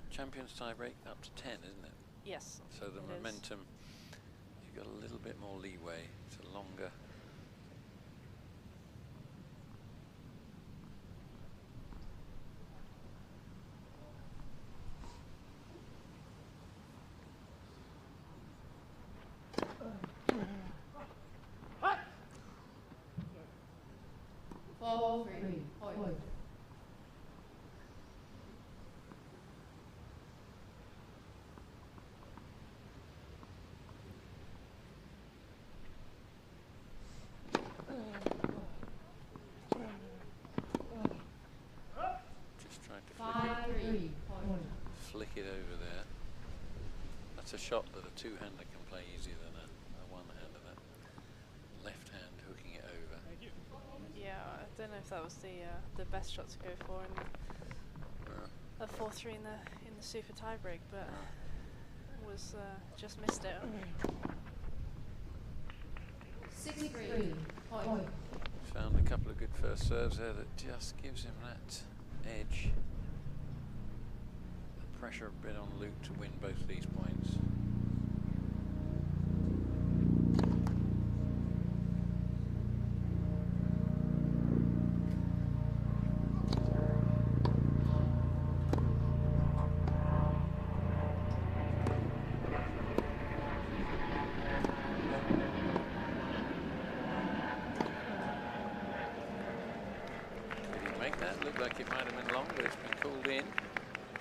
Champions tie break up to 10, isn't it? Yes. So the momentum, you've got a little bit more leeway. It's a longer. Hoyt. Just trying to flick it over there. That's a shot that a two-hander can play easier than a one-hander. That left hand hooking it over. Yeah, I don't know if that was the best shot to go for in a 4-3 in the super tiebreak, but was just missed it. 6-3. Hoyt. Found a couple of good first serves there that just gives him that edge. The pressure a bit on Luke to win both these points. Like it might have been long, but it's been called in.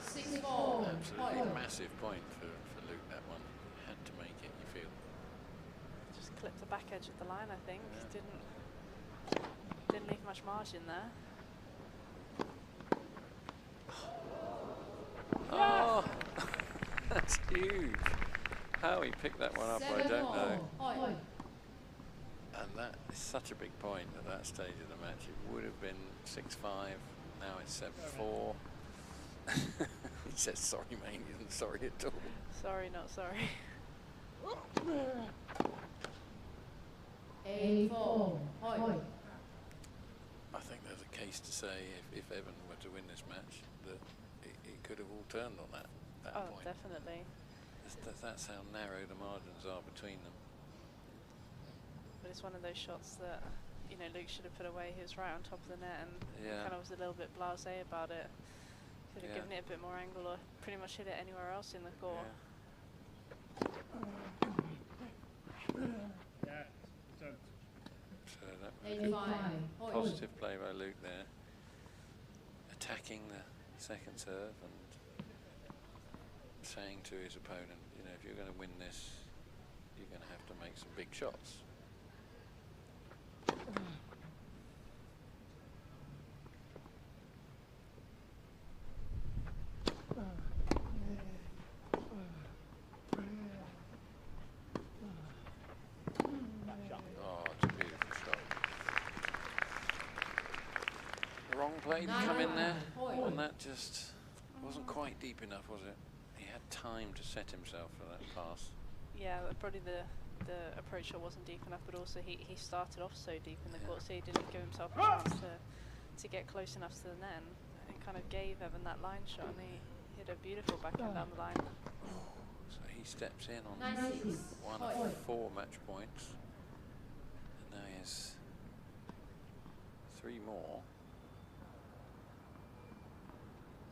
6-4. Absolutely massive point for Luke, that one. Had to make it, you feel. Just clipped the back edge of the line, I think. Yeah. Didn't leave much margin there. Oh, that's huge. How he picked that one up, I don't know. Hoyt. And that is such a big point at that stage of the match. It would have been 6-5. Now it's 7-4. He says, sorry, mate. He isn't sorry at all. Sorry, not sorry. 8-4. Hoyt. I think there's a case to say if Evan were to win this match, that it could have all turned on that Oh, point. definitely. That's how narrow the margins are between them. But it's one of those shots that, you know, Luke should have put away. He was right on top of the net and kind of was a little bit blasé about it. Could have given it a bit more angle or pretty much hit it anywhere else in the court. So that was a positive play by Luke there. Attacking the second serve and saying to his opponent, you know, if you're going to win this, you're going to have to make some big shots. Oh, it's a beautiful shot. The wrong play to come in there, and that just wasn't quite deep enough, was it? He had time to set himself for that pass. Yeah, probably the approach shot wasn't deep enough, but also he started off so deep in the court, so he didn't give himself a chance to get close enough to the net. It kind of gave Evan that line shot, and he hit a beautiful backhand down the line. So he steps in on one of 4 match points, and now he has 3 more.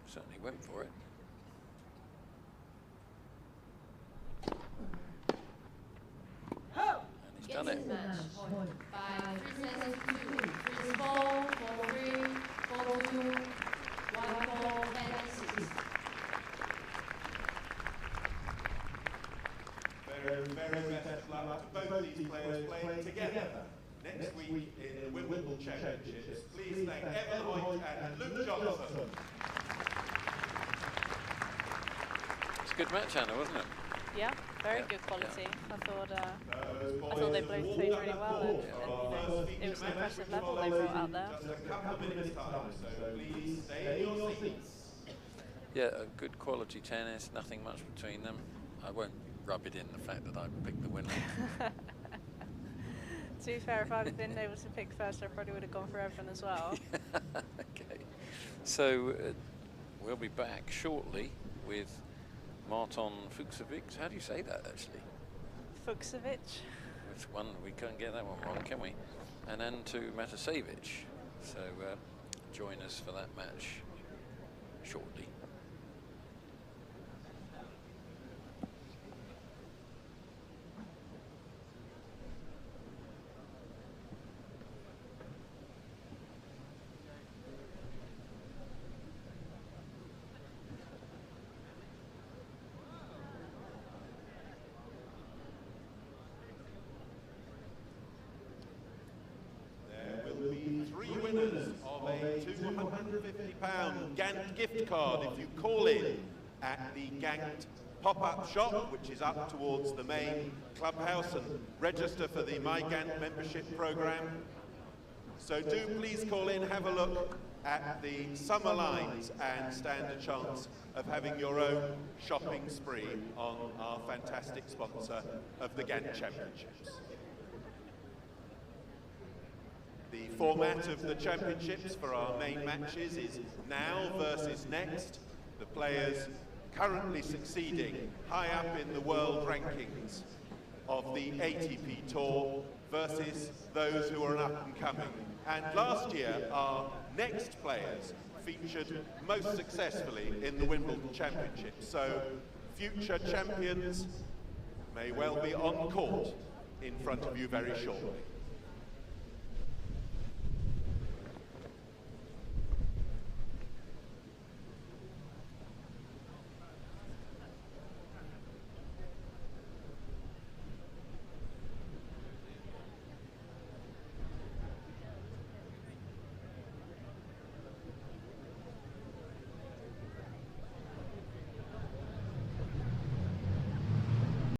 Certainly went for it. And he's done it. By 3 sets to 2. 3-4, 4-3, 4-2, 1-4. good match, Anna, wasn't it? Yeah, very good quality. I thought they both played really well, and you know, it was an impressive level they brought out there. Yeah, a good quality tennis, nothing much between them. I won't rub it in the fact that I picked the winner. To be fair, if I'd been able to pick first, I probably would have gone for everyone as well. Okay, so we'll be back shortly with Marton Fucsovic. How do you say that, actually? Fucsovic. Which one? We can't get that one wrong, can we? And then to Matasevic. So join us for that match shortly. £250 GANT gift card if you call in at the GANT pop-up shop, which is up towards the main clubhouse, and register for the My GANT membership program. So do please call in, have a look at the summer lines and stand a chance of having your own shopping spree on our fantastic sponsor of the GANT Championships. The format of the championships for our main matches is now versus next. The players currently succeeding high up in the world rankings of the ATP Tour versus those who are an up and coming. And last year, our next players featured most successfully in the Wimbledon Championships. So future champions may well be on court in front of you very shortly.